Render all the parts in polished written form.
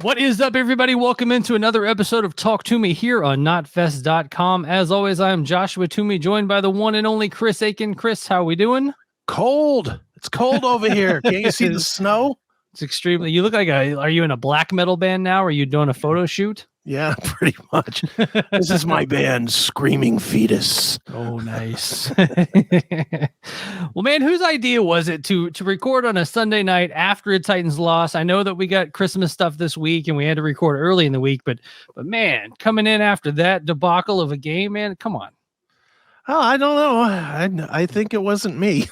What is up, everybody? Welcome into another episode of Talk Toomey here on notfest.com. As always, I am Joshua Toomey, joined by the one and only Chris Akin. Chris, how are we doing? Cold. It's cold over here. Can't you see the snow? It's extremely. You look like are you in a black metal band now? Or are you doing a photo shoot? Yeah, pretty much. This is my band, Screaming Fetus. Oh, nice. Well, man, whose idea was it to record on a Sunday night after a Titans loss? I know that we got Christmas stuff this week and we had to record early in the week, but man, coming in after that debacle of a game, man, come on. Oh, I don't know. I think it wasn't me.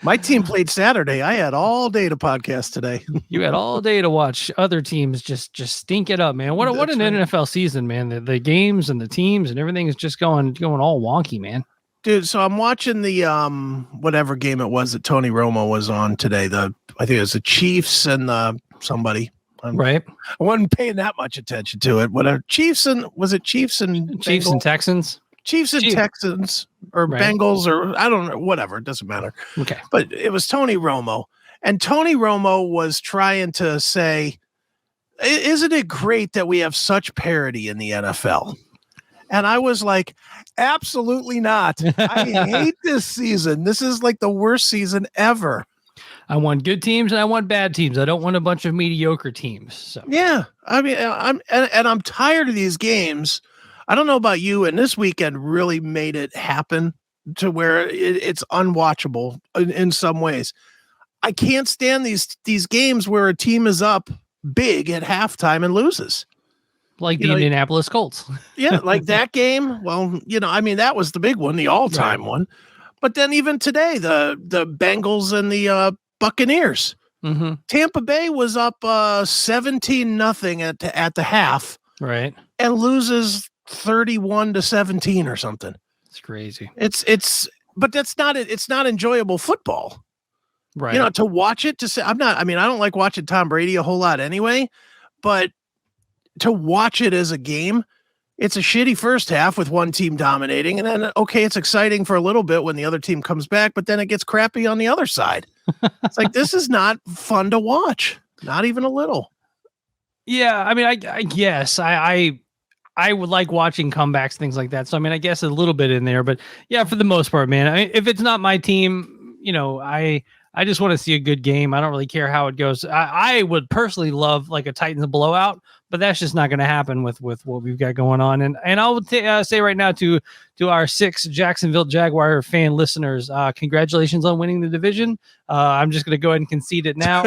My team played Saturday. I had all day to podcast today. You had all day to watch other teams just stink it up, man. What an right. NFL season, man. The games and the teams and everything is just going all wonky, man. Dude, so I'm watching the whatever game it was that Tony Romo was on today. I think it was the Chiefs and somebody. Right. I wasn't paying that much attention to it. Whatever. Chiefs and Texans? Chiefs and Texans or right. Bengals or I don't know, whatever. It doesn't matter. Okay. But it was Tony Romo. And Tony Romo was trying to say, isn't it great that we have such parity in the NFL? And I was like, absolutely not. I hate this season. This is like the worst season ever. I want good teams and I want bad teams. I don't want a bunch of mediocre teams. So yeah, I mean, I'm tired of these games. I don't know about you, and this weekend really made it happen to where it's unwatchable in some ways. I can't stand these games where a team is up big at halftime and loses. Like the Indianapolis Colts. Yeah, like that game. Well, I mean, that was the big one, the all-time one. But then even today, the Bengals and the Buccaneers. Mm-hmm. Tampa Bay was up 17-0 at the half, right, and loses 31-17 or something. It's crazy. But that's not it. It's not enjoyable football, right? To watch it. I don't like watching Tom Brady a whole lot anyway, but to watch it as a game. It's a shitty first half with one team dominating, and then, okay, it's exciting for a little bit when the other team comes back, but then it gets crappy on the other side. It's like, this is not fun to watch. Not even a little. Yeah, I mean, I guess I would like watching comebacks, things like that. So, I mean, I guess a little bit in there, but yeah, for the most part, man, if it's not my team, I just want to see a good game. I don't really care how it goes. I would personally love like a Titans blowout, but that's just not going to happen with what we've got going on. And I will say right now to our 6 Jacksonville Jaguar fan listeners, congratulations on winning the division. I'm just going to go ahead and concede it now.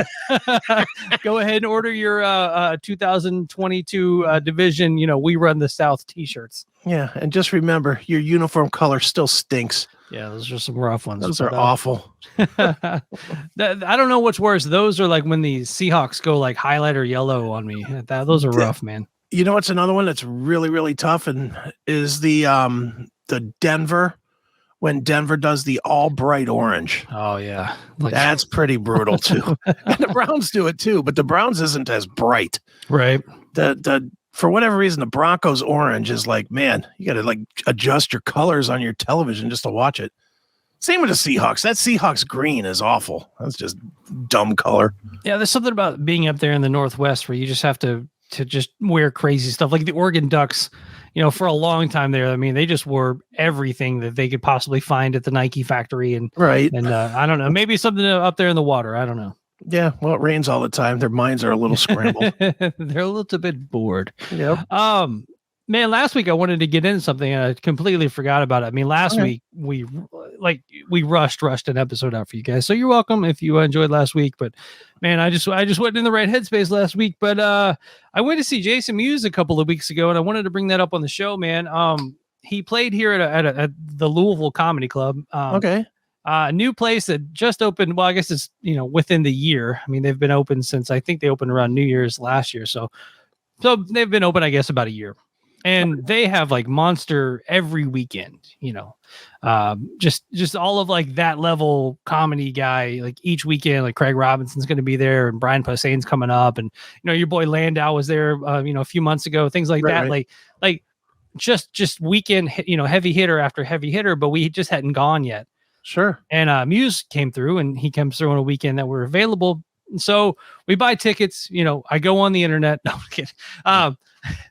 Go ahead and order your 2022 division. We run the South t-shirts. Yeah, and just remember, your uniform color still stinks. Yeah, those are some rough ones. Those are awful. I don't know what's worse. Those are like when the Seahawks go like highlighter yellow on me. Those are rough, man. You know what's another one that's really, really tough, and is the Denver, when Denver does the all bright orange. Oh yeah, that's pretty brutal too. And the Browns do it too, but the Browns isn't as bright. Right. For whatever reason, the Broncos orange is like, man, you got to like adjust your colors on your television just to watch it. Same with the Seahawks. That Seahawks green is awful. That's just dumb color. Yeah, there's something about being up there in the Northwest where you just have to just wear crazy stuff. Like the Oregon Ducks, for a long time there, I mean, they just wore everything that they could possibly find at the Nike factory. And right. And I don't know, maybe something up there in the water. I don't know. Yeah, well, it rains all the time. Their minds are a little scrambled. They're a little bit bored. Yep. Man, last week I wanted to get into something and I completely forgot about it. I mean, last week we rushed an episode out for you guys. So you're welcome if you enjoyed last week. But man, I just went in the right headspace last week. But I went to see Jason Mewes a couple of weeks ago, and I wanted to bring that up on the show, man. He played here at the Louisville Comedy Club. Okay. New place that just opened. Well, I guess it's, within the year. I mean, they've been open since I think they opened around New Year's last year. So they've been open, I guess, about a year. And they have like monster every weekend, just all of like that level comedy guy, like each weekend, like Craig Robinson's going to be there and Brian Posehn's coming up. And, your boy Landau was there, a few months ago, things like that. Right. Like just weekend, heavy hitter after heavy hitter, but we just hadn't gone yet. Sure. And Mewes came through, and he comes through on a weekend that we're available. So we buy tickets. I go on the internet. No, I'm kidding.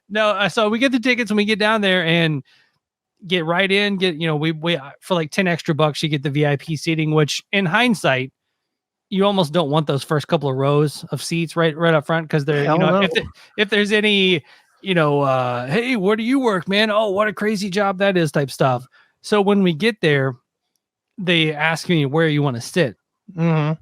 No, so we get the tickets and we get down there and get right in. We for like $10 you get the VIP seating, which in hindsight, you almost don't want those first couple of rows of seats right up front because they're if there's any hey, where do you work, man? Oh, what a crazy job that is, type stuff. So when we get there, they ask me where you want to sit, and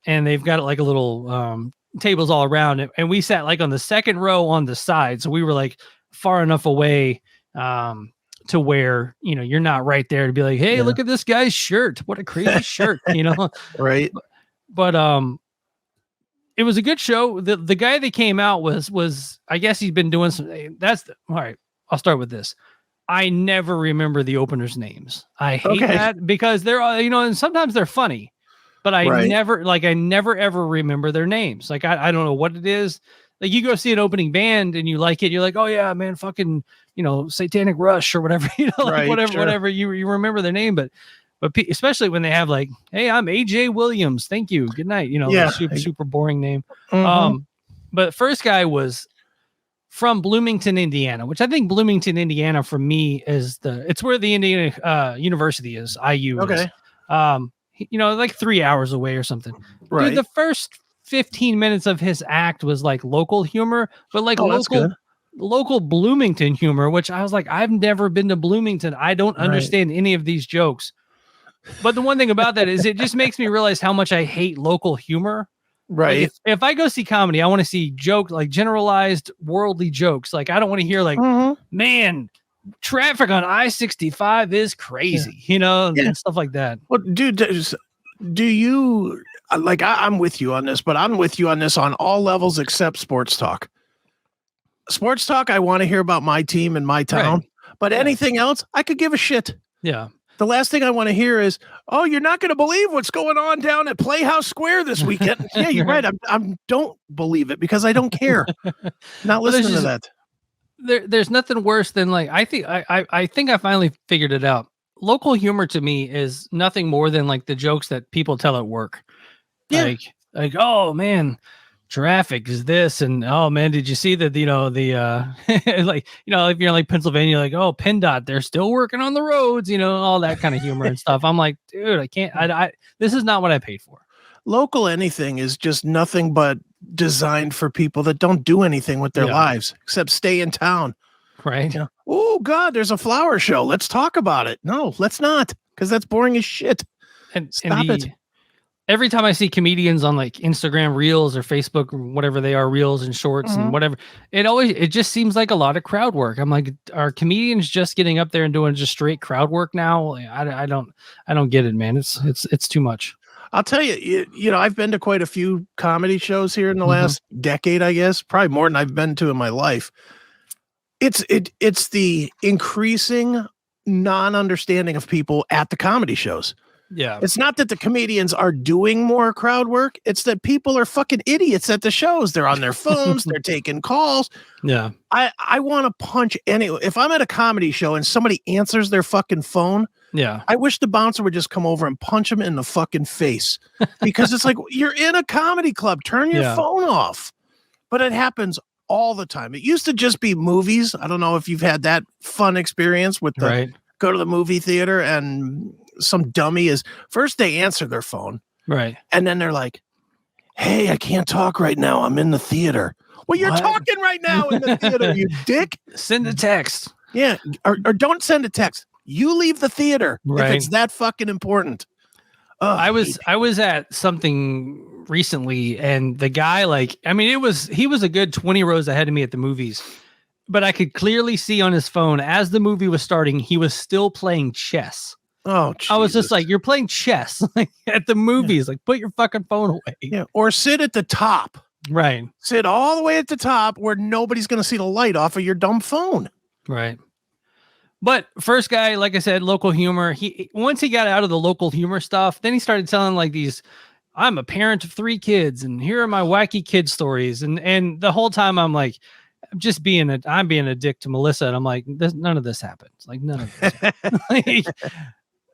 they've got like a little tables all around, and we sat like on the second row on the side, so we were like far enough away to where you're not right there to be like, hey, look at this guy's shirt, what a crazy shirt, right. But it was a good show. The guy that came out was I guess he's been doing some. All right. I'll start with this. I never remember the openers' names. I hate that because they're and sometimes they're funny, but I never ever remember their names. Like I don't know what it is. Like you go see an opening band and you like it, you're like, oh yeah, man, fucking Satanic Rush or whatever, whatever you remember their name, but especially when they have like, hey, I'm AJ Williams, thank you, good night, super boring name. But first guy was from Bloomington, Indiana, which I think Bloomington, Indiana for me is it's where the Indiana University is. IU is. Like 3 hours away or something. Right. Dude, the first 15 minutes of his act was like local humor, but like local Bloomington humor, which I was like, I've never been to Bloomington. I don't understand any of these jokes. But the one thing about that is it just makes me realize how much I hate local humor. Right. Like if I go see comedy, I want to see like generalized worldly jokes. Like I don't want to hear like, man, traffic on I-65 is crazy, and stuff like that. Well, dude, do you like, I'm with you on this, but I'm with you on this on all levels except sports talk. Sports talk, I want to hear about my team and my town, but anything else, I could give a shit. Yeah. The last thing I want to hear is, oh, you're not going to believe what's going on down at Playhouse Square this weekend. Yeah, you're right. I don't believe it because I don't care. Not listening to that. There's nothing worse than like, I think I finally figured it out. Local humor to me is nothing more than like the jokes that people tell at work. Yeah. Like, oh man, traffic is this, and oh man, did you see that like if you're like Pennsylvania, like, oh, PennDOT, they're still working on the roads, all that kind of humor and stuff. I'm like, dude, I can't. This is not what I paid for. Local anything is just nothing but designed for people that don't do anything with their lives except stay in town. Right. Oh God, there's a flower show. Let's talk about it. No, let's not, because that's boring as shit. And stop it. Every time I see comedians on like Instagram Reels or Facebook or whatever they are, Reels and Shorts and whatever, it just seems like a lot of crowd work. I'm like, are comedians just getting up there and doing just straight crowd work now? I don't get it, man. It's too much. I'll tell you, I've been to quite a few comedy shows here in the last decade, I guess, probably more than I've been to in my life. It's the increasing non-understanding of people at the comedy shows. Yeah. It's not that the comedians are doing more crowd work. It's that people are fucking idiots at the shows. They're on their phones. They're taking calls. Yeah. I want to punch if I'm at a comedy show and somebody answers their fucking phone. Yeah. I wish the bouncer would just come over and punch him in the fucking face, because it's like, you're in a comedy club. Turn your phone off. But it happens all the time. It used to just be movies. I don't know if you've had that fun experience with go to the movie theater and some dummy is first they answer their phone. Right. And then they're like, hey, I can't talk right now. I'm in the theater. Well, you're talking right now in the theater, you dick. Send a text. Yeah. Or don't send a text. You leave the theater if it's that fucking important. I was at something recently, and the guy, he was a good 20 rows ahead of me at the movies, but I could clearly see on his phone as the movie was starting, he was still playing chess. Oh, Jesus. I was just like, you're playing chess at the movies. Like, put your fucking phone away. Yeah. Or sit at the top. Right. Sit all the way at the top where nobody's going to see the light off of your dumb phone. Right. But first guy, like I said, local humor. Once he got out of the local humor stuff, then he started telling like these, I'm a parent of 3 kids, and here are my wacky kid stories. And the whole time I'm like, I'm being a dick to Melissa, and I'm like, none of this happens. Like none of this.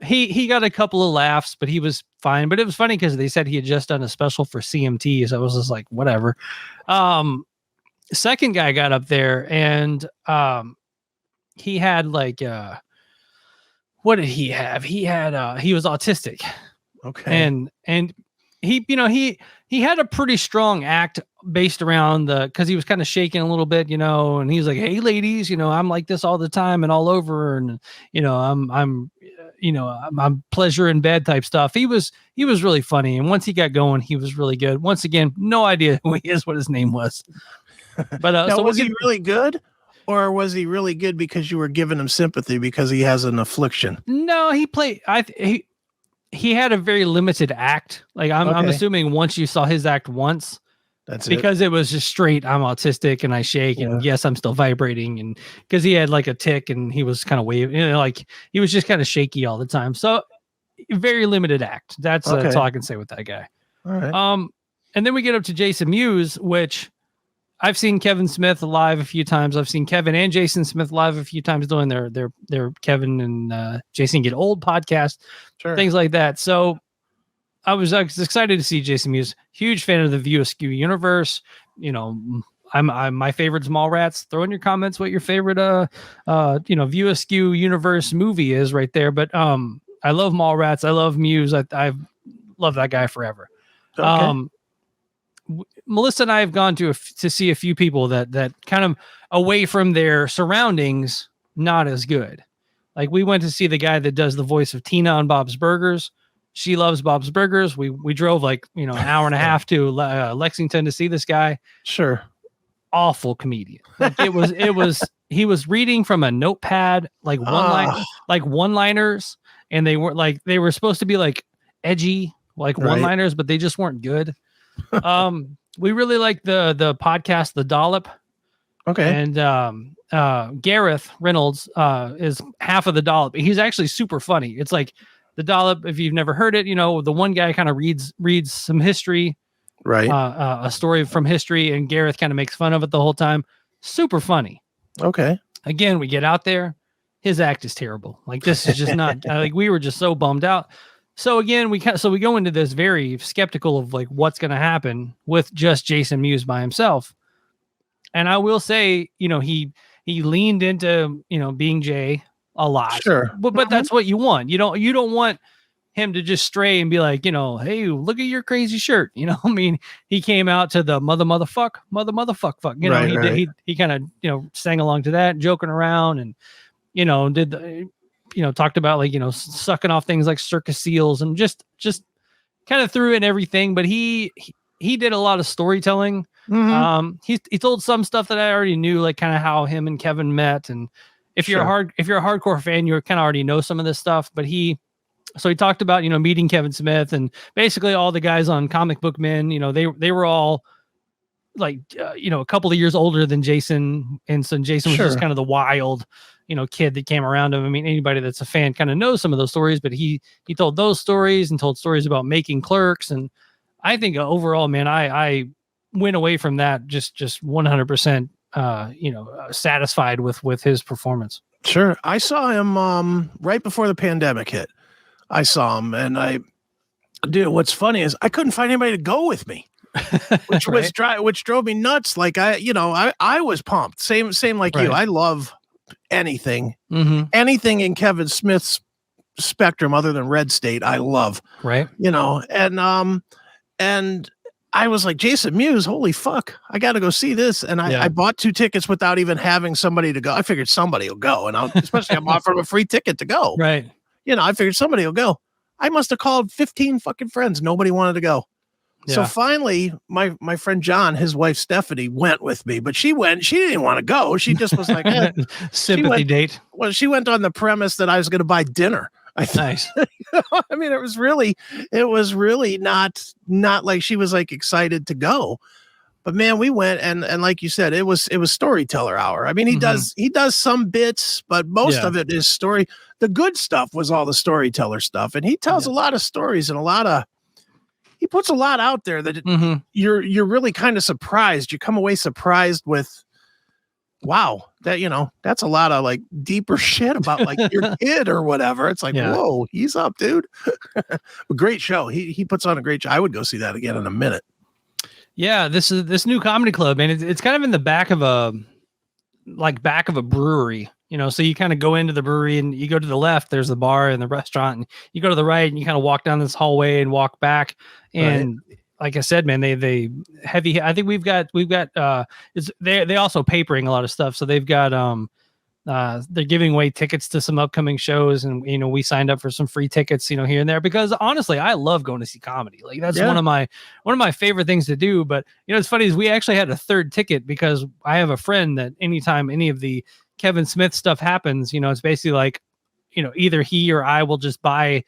he got a couple of laughs, but he was fine. But it was funny because they said he had just done a special for CMT, so I was just like, whatever. Second guy got up there, and he had like what did he have? He had he was autistic. Okay. And he, you know, he had a pretty strong act based around because he was kind of shaking a little bit, you know, and he's like, "Hey ladies, you know, I'm like this all the time and all over, and you know, I'm pleasure in bed type stuff." He was really funny, and once he got going, he was really good. Once again, no idea who he is, what his name was. But now, so was he really good, or was he really good because you were giving him sympathy because he has an affliction? No, he played. He had a very limited act. Like I'm assuming once you saw his act once, that's because it was just straight. I'm autistic and I shake, and yes, I'm still vibrating, and because he had like a tick and he was kind of waving, you know, like he was just kind of shaky all the time. So very limited act. That's all I can say with that guy. All right. And then we get up to Jason Mewes, which I've seen Kevin Smith live a few times. I've seen Kevin and Jason Smith live a few times doing their Kevin and Jason Get Old podcast, things like that. So I was excited to see Jason Mewes. Huge fan of the View Askew Universe. You know, I'm my favorite's Mallrats. Throw in your comments what your favorite View Askew Universe movie is right there. But I love Mallrats. I love Mewes. I love that guy forever. Okay. Melissa and I have gone to see a few people that kind of away from their surroundings, not as good. Like we went to see the guy that does the voice of Tina on Bob's Burgers. She loves Bob's Burgers. We drove like, you know, an hour and a half to Lexington to see this guy. Sure. Awful comedian. Like he was reading from a notepad, like one-liners, and they were supposed to be like edgy, like one-liners, but they just weren't good. We really like the podcast, The Dollop. Okay. And Gareth Reynolds is half of The Dollop. He's actually super funny. It's like The Dollop, if you've never heard it, you know, the one guy kind of reads some history, right? A story from history, and Gareth kind of makes fun of it the whole time. Super funny. Okay. Again, we get out there. His act is terrible. Like this is just not like we were just so bummed out. So again, we go into this very skeptical of like what's going to happen with just Jason Mewes by himself. And I will say, you know, he leaned into, you know, being Jay a lot. Sure. But that's what you want. You don't want him to just stray and be like, you know, hey, look at your crazy shirt. You know, I mean, he came out to the motherfuck. You know, he kind of, you know, sang along to that, joking around, and, you know, talked about like, you know, sucking off things like circus seals, and just kind of threw in everything. But he did a lot of storytelling. Mm-hmm. He told some stuff that I already knew, like kind of how him and Kevin met. And if you're a hardcore fan, you kind of already know some of this stuff. But he talked about, you know, meeting Kevin Smith and basically all the guys on Comic Book Men. You know, they were all like, you know, a couple of years older than Jason. And so Jason was just kind of the wild, you know, kid that came around him. I mean, anybody that's a fan kind of knows some of those stories, but he told those stories and told stories about making Clerks. And I think overall, man, I went away from that just 100%, satisfied with his performance. Sure. I saw him right before the pandemic hit. I saw him, and what's funny is I couldn't find anybody to go with me. which drove me nuts. Like I was pumped. Same like you. I love anything in Kevin Smith's spectrum other than Red State. I love, right. You know, and I was like, Jason Mewes, holy fuck, I got to go see this. And I bought 2 tickets without even having somebody to go. I figured somebody will go, and especially I'm offered a free ticket to go. Right. You know, I figured somebody will go. I must have called 15 fucking friends. Nobody wanted to go. Yeah. So finally, my friend John, his wife Stephanie, went with me, but she went. She didn't want to go. She just was like, sympathy date. Well, she went on the premise that I was going to buy dinner. Nice. I mean, it was really not like she was like excited to go. But man, we went, and like you said, it was storyteller hour. I mean, he does some bits, but most of it is story. The good stuff was all the storyteller stuff, and he tells a lot of stories and he puts a lot out there that you're really kind of surprised. You come away surprised with wow, that's a lot of like deeper shit about like your kid or whatever. It's like, whoa, he's up, dude. Great show. He puts on a great show. I would go see that again in a minute. Yeah, this new comedy club, and it's kind of in the back of a brewery, so you kind of go into the brewery and you go to the left, there's the bar and the restaurant, and you go to the right and you kind of walk down this hallway and walk back. And like I said, man, they heavy. I think we've got they also papering a lot of stuff. So they've got they're giving away tickets to some upcoming shows, and we signed up for some free tickets, here and there, because honestly, I love going to see comedy. Like that's one of my favorite things to do. But it's funny is we actually had a third ticket because I have a friend that anytime any of the Kevin Smith stuff happens, it's basically like, either he or I will just buy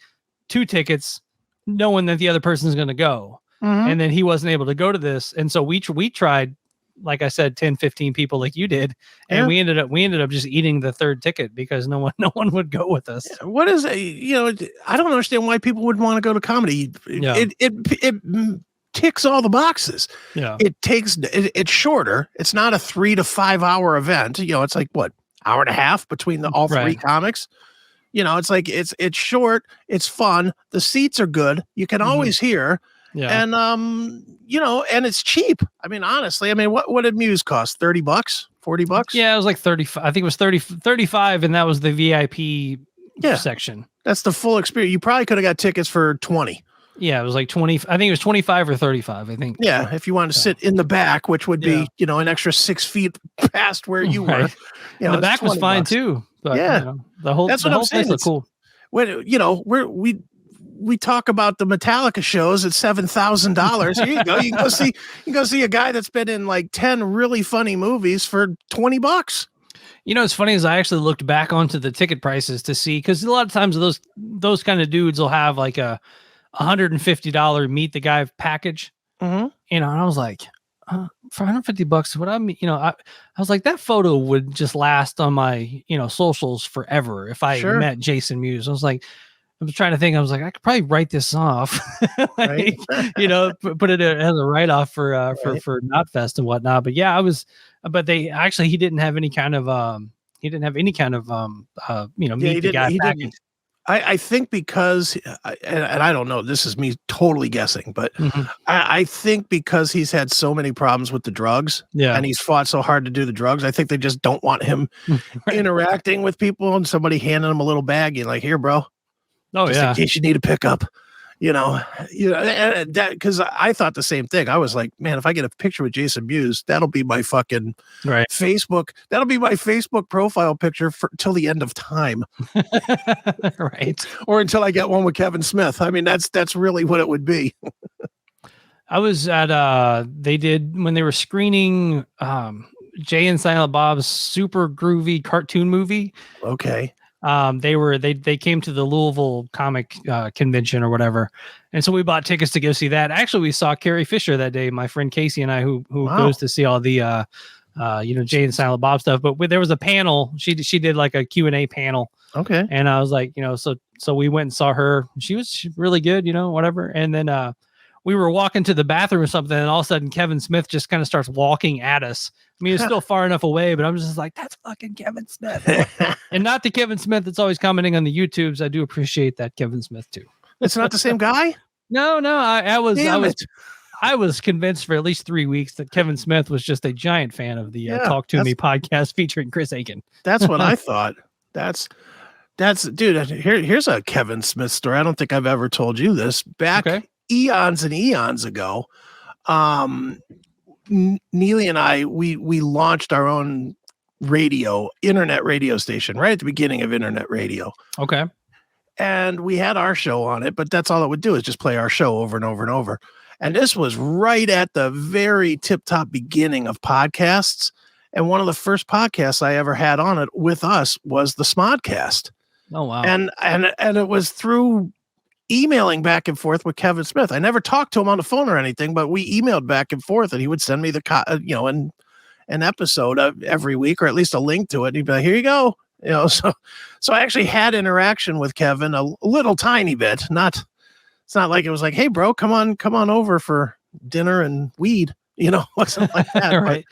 2 tickets knowing that the other person's going to go. And then he wasn't able to go to this. And so we tried, like I said, 10, 15 people like you did. And we ended up just eating the third ticket because no one would go with us. What is I don't understand why people would want to go to comedy. It ticks all the boxes. Yeah. It's shorter. It's not a 3 to 5 hour event. It's like what, hour and a half between all 3 comics. It's like, it's short. It's fun. The seats are good. You can always hear. Yeah. And, and it's cheap. I mean, honestly, what did Mewes cost? $30, $40? Yeah, it was like 35. I think it was 35. And that was the VIP section. That's the full experience. You probably could have got tickets for 20. Yeah. It was like 20. I think it was 25 or 35. I think. Yeah. If you wanted to sit in the back, which would be, an extra 6 feet past where you were. The back was fine too. But, the whole place looked cool. When, we talk about the Metallica shows at $7,000. Here you go. You can go see a guy that's been in like 10 really funny movies for $20. It's funny is I actually looked back onto the ticket prices to see, because a lot of times those kind of dudes will have like a $150 meet the guy package. And I was like, for $150, what I was like, that photo would just last on my, socials forever if I met Jason Mewes. I was like, I was trying to think. I was like, I could probably write this off, put it as a write-off for Knotfest and whatnot. But yeah, but he didn't have any kind of, meet the guy package. I think because, and I don't know, this is me totally guessing, but I think because he's had so many problems with the drugs, and he's fought so hard to do the drugs, I think they just don't want him interacting with people and somebody handing him a little bag. You're like, here, bro. Oh, just in case you need a pickup, that, because I thought the same thing. I was like, man, if I get a picture with Jason Mewes, that'll be my fucking Facebook. That'll be my Facebook profile picture till the end of time. Right. Or until I get one with Kevin Smith. I mean, that's really what it would be. I was at, they did, when they were screening, Jay and Silent Bob's super groovy cartoon movie. Okay. They came to the Louisville comic convention or whatever, and so we bought tickets to go see that. Actually, we saw Carrie Fisher that day. My friend Casey and I, who goes to see all the Jay and Silent Bob stuff. But there was a panel. She did like a Q&A panel. Okay. And I was like, so we went and saw her. She was really good, whatever. And then we were walking to the bathroom or something, and all of a sudden Kevin Smith just kind of starts walking at us. I mean, it's still far enough away, but I'm just like, that's fucking Kevin Smith. And not the Kevin Smith that's always commenting on the YouTubes. I do appreciate that Kevin Smith too. It's not the same guy? No, I was convinced for at least 3 weeks that Kevin Smith was just a giant fan of the Talk Toomey podcast featuring Chris Akin. That's what I thought. That's dude, here's a Kevin Smith story. I don't think I've ever told you this. Back eons and eons ago, Neely and I, we launched our own internet radio station right at the beginning of internet radio. Okay. And we had our show on it, but that's all it would do is just play our show over and over and over. And this was right at the very tip-top beginning of podcasts. And one of the first podcasts I ever had on it with us was the Smodcast. Oh, wow. And it was through emailing back and forth with Kevin Smith. I never talked to him on the phone or anything, but we emailed back and forth, and he would send me an episode of every week, or at least a link to it. And he'd be like, here you go. So I actually had interaction with Kevin a little tiny bit. It's not like it was like, hey bro, come on over for dinner and weed, wasn't like that. Right.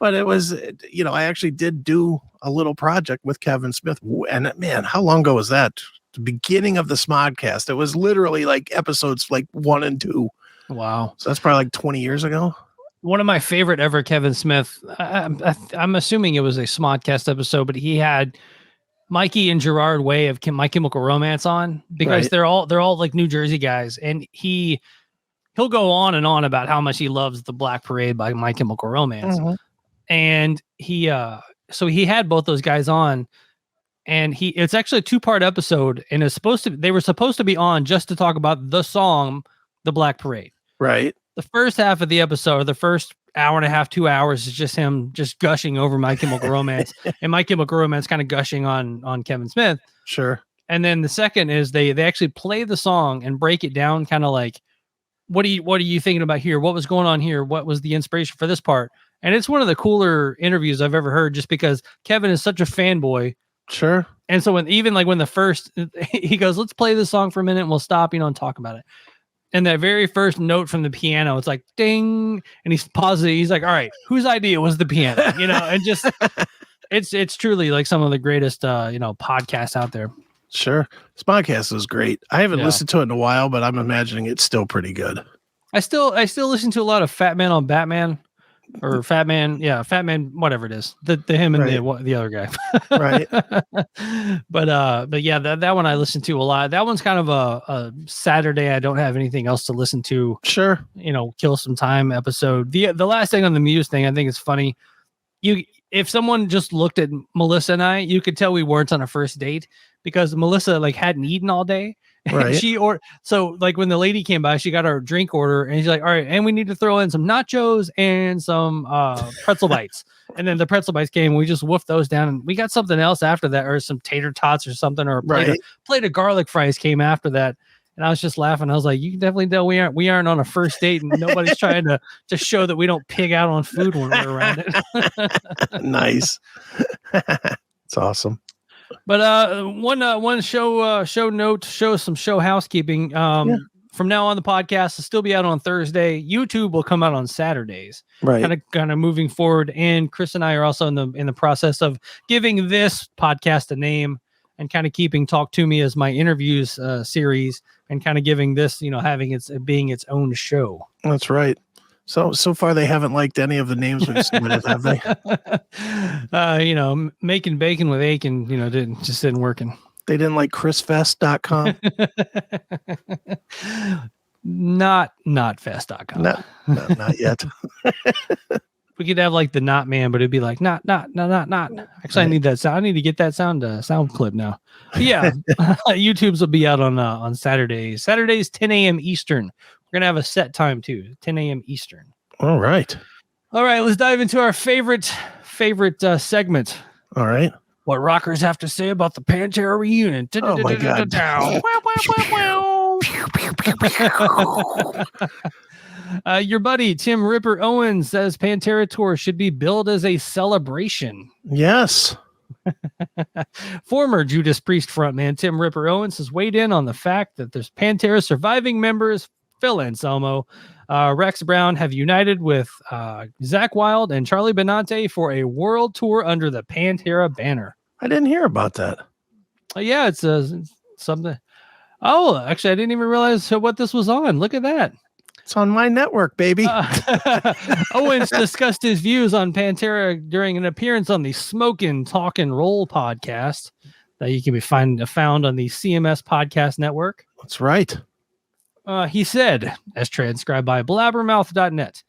But it was, I actually did do a little project with Kevin Smith. And man, how long ago was that? The beginning of the Smodcast. It was literally like episodes like 1 and 2. Wow. So that's probably like 20 years ago. One of my favorite ever Kevin Smith, I'm assuming it was a Smodcast episode, but he had Mikey and Gerard Way of My Chemical Romance on, because they're all like New Jersey guys, and he'll go on and on about how much he loves the Black Parade by My Chemical Romance. Mhm. And so he had both those guys on, and it's actually a 2-part episode, and they were supposed to be on just to talk about the song, The Black Parade. Right. The first half of the episode, the first hour and a half, 2 hours, is just him just gushing over My Chemical Romance and My Chemical Romance kind of gushing on Kevin Smith. Sure. And then the second is they actually play the song and break it down, kind of like, what are you thinking about here? What was going on here? What was the inspiration for this part? And it's one of the cooler interviews I've ever heard, just because Kevin is such a fanboy. Sure. And so when the first, he goes, let's play this song for a minute and we'll stop, and talk about it. And that very first note from the piano, it's like ding, and he's pausing. He's like, all right, whose idea was the piano? And just, it's truly like some of the greatest, podcasts out there. Sure. This podcast is great. I haven't listened to it in a while, but I'm imagining it's still pretty good. I still listen to a lot of Fat Man on Batman, or Fat Man, whatever it is, the him and the other guy, right? But yeah, that one I listen to a lot. That one's kind of a Saturday, I don't have anything else to listen to. Sure, kill some time episode. The last thing on the Mewes thing, I think it's funny. If someone just looked at Melissa and I, you could tell we weren't on a first date, because Melissa hadn't eaten all day. Right. So when the lady came by, she got our drink order, and she's like, all right, and we need to throw in some nachos and some pretzel bites. And then the pretzel bites came, and we just woofed those down, and we got something else after that, or some tater tots or something, or a plate of garlic fries came after that. And I was just laughing. I was like, you can definitely tell we aren't on a first date, and nobody's trying to show that we don't pig out on food when we're around it. Nice. It's awesome. But one show some show housekeeping. From now on, the podcast will still be out on Thursday. YouTube will come out on Saturdays. Right. Kind of moving forward. And Chris and I are also in the process of giving this podcast a name, and kind of keeping Talk Toomey as my interviews series, and kind of giving this, being its own show. That's right. So far they haven't liked any of the names we've submitted, have they? Making bacon with Akin, didn't working. They didn't like chrisfest.com. Not fest.com. Not yet. We could have the not man, but it'd be like not. Actually, right. I need that sound. I need to get that sound clip now. But yeah, YouTube's will be out on Saturdays. Saturdays, 10 a.m. Eastern. We're gonna have a set time too, 10 a.m. Eastern. All right. Let's dive into our favorite segment. All right. What rockers have to say about the Pantera reunion. Oh my God. Your buddy Tim Ripper Owens says Pantera tour should be billed as a celebration. Yes. Former Judas Priest frontman Tim Ripper Owens has weighed in on the fact that there's Pantera surviving members Phil Anselmo, Rex Brown have united with Zakk Wylde and Charlie Benante for a world tour under the Pantera banner. I didn't hear about that. Yeah, it's something. Oh, actually, I didn't even realize what this was on. Look at that. It's on my network, baby. Owens discussed his views on Pantera during an appearance on the Smokin' Talk and Roll podcast that you can be found on the CMS Podcast Network. That's right. He said, as transcribed by blabbermouth.net,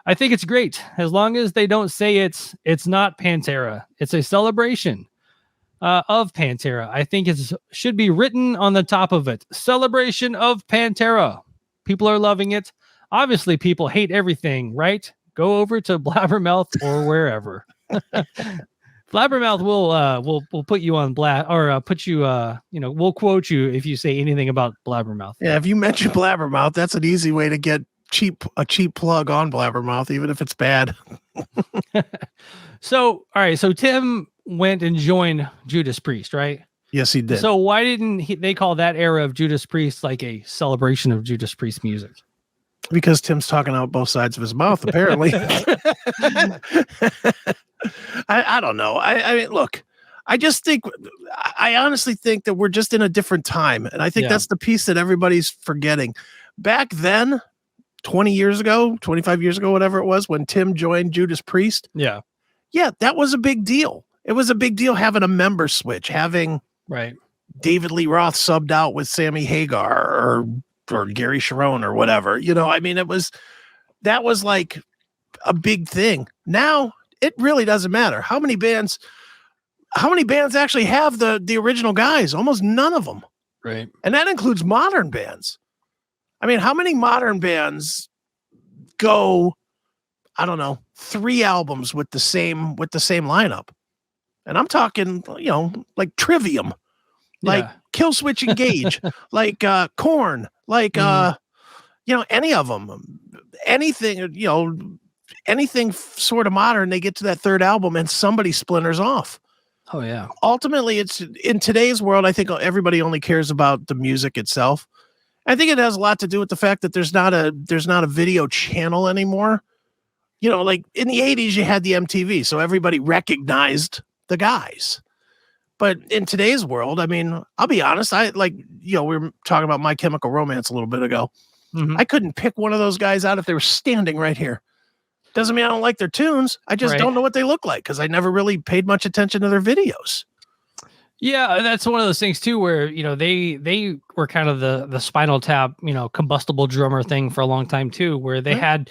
I think it's great as long as they don't say it's not Pantera. It's a celebration of Pantera. I think it should be written on the top of it. Celebration of Pantera. People are loving it. Obviously, people hate everything, right? Go over to Blabbermouth or wherever. Blabbermouth will put you on blast, or put you we'll quote you if you say anything about Blabbermouth. Yeah, if you mention Blabbermouth, that's an easy way to get a cheap plug on Blabbermouth, even if it's bad. So, all right. So Tim went and joined Judas Priest, right? They did. So why didn't they call that era of Judas Priest like a celebration of Judas Priest music? Because Tim's talking out both sides of his mouth, apparently. I don't know. I mean, look, I honestly think that we're just in a different time. And I think that's the piece that everybody's forgetting. Back then, 20 years ago, 25 years ago, whatever it was, when Tim joined Judas Priest. Yeah, that was a big deal. It was a big deal having a member switch, having David Lee Roth subbed out with Sammy Hagar or Gary Sharon or whatever. I mean, that was like a big thing. Now it really doesn't matter. How many bands actually have the original guys? Almost none of them. Right. And that includes modern bands. I mean, how many modern bands go, I don't know, 3 albums with the same lineup? And I'm talking, like Trivium, like Killswitch Engage, like Korn, like any of them, anything, anything sort of modern, they get to that 3rd album and somebody splinters off. Oh yeah. Ultimately, it's in today's world, I think everybody only cares about the music itself. I think it has a lot to do with the fact that there's not a video channel anymore. Like in the 80s, you had the MTV, so everybody recognized the guys. But in today's world, I mean, I'll be honest, we were talking about My Chemical Romance a little bit ago. Mm-hmm. I couldn't pick one of those guys out if they were standing right here. Doesn't mean I don't like their tunes. I just don't know what they look like because I never really paid much attention to their videos. Yeah, that's one of those things too, where they were kind of the Spinal Tap, combustible drummer thing for a long time too, where they had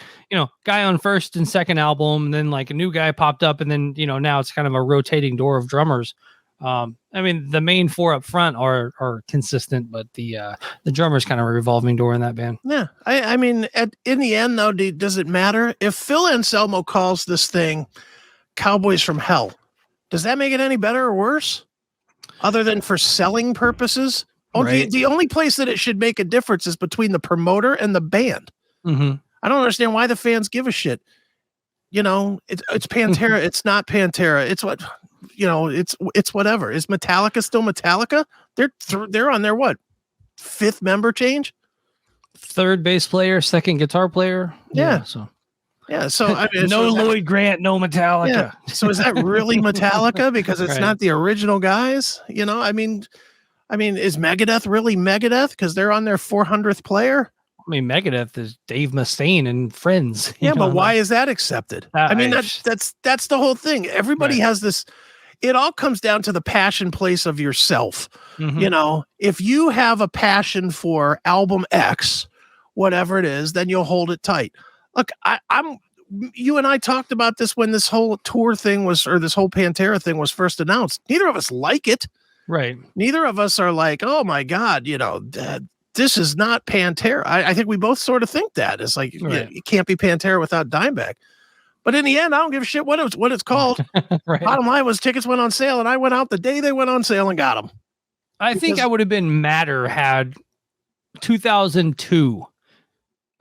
guy on first and second album, and then like a new guy popped up, and then now it's kind of a rotating door of drummers. I mean, the main 4 up front are consistent, but the drummer's kind of a revolving door in that band. Yeah, I mean, in the end though, does it matter if Phil Anselmo calls this thing "Cowboys from Hell"? Does that make it any better or worse? Other than for selling purposes? The only place that it should make a difference is between the promoter and the band. Mm-hmm. I don't understand why the fans give a shit. It's Pantera. It's not Pantera. It's what, it's whatever. Is Metallica still Metallica? They're on their what? 5th member change? 3rd bass player, 2nd guitar player. Yeah. So I mean, no Lloyd Grant, no Metallica. Yeah. So is that really Metallica? Because it's not the original guys. I mean, is Megadeth really Megadeth? Because they're on their 400th player. I mean, Megadeth is Dave Mustaine and friends. Yeah, but why is that accepted? I mean, that's the whole thing. Everybody has this. It all comes down to the passion place of yourself. Mm-hmm. If you have a passion for album X, whatever it is, then you'll hold it tight. Look, you and I talked about this when this whole tour thing was, or this whole Pantera thing was first announced. Neither of us like it. Right. Neither of us are like, oh my God, this is not Pantera. I think we both sort of think that. It's like, it can't be Pantera without Dimebag. But in the end, I don't give a shit what it's called. Bottom line was tickets went on sale, and I went out the day they went on sale and got them. I think I would have been madder had 2002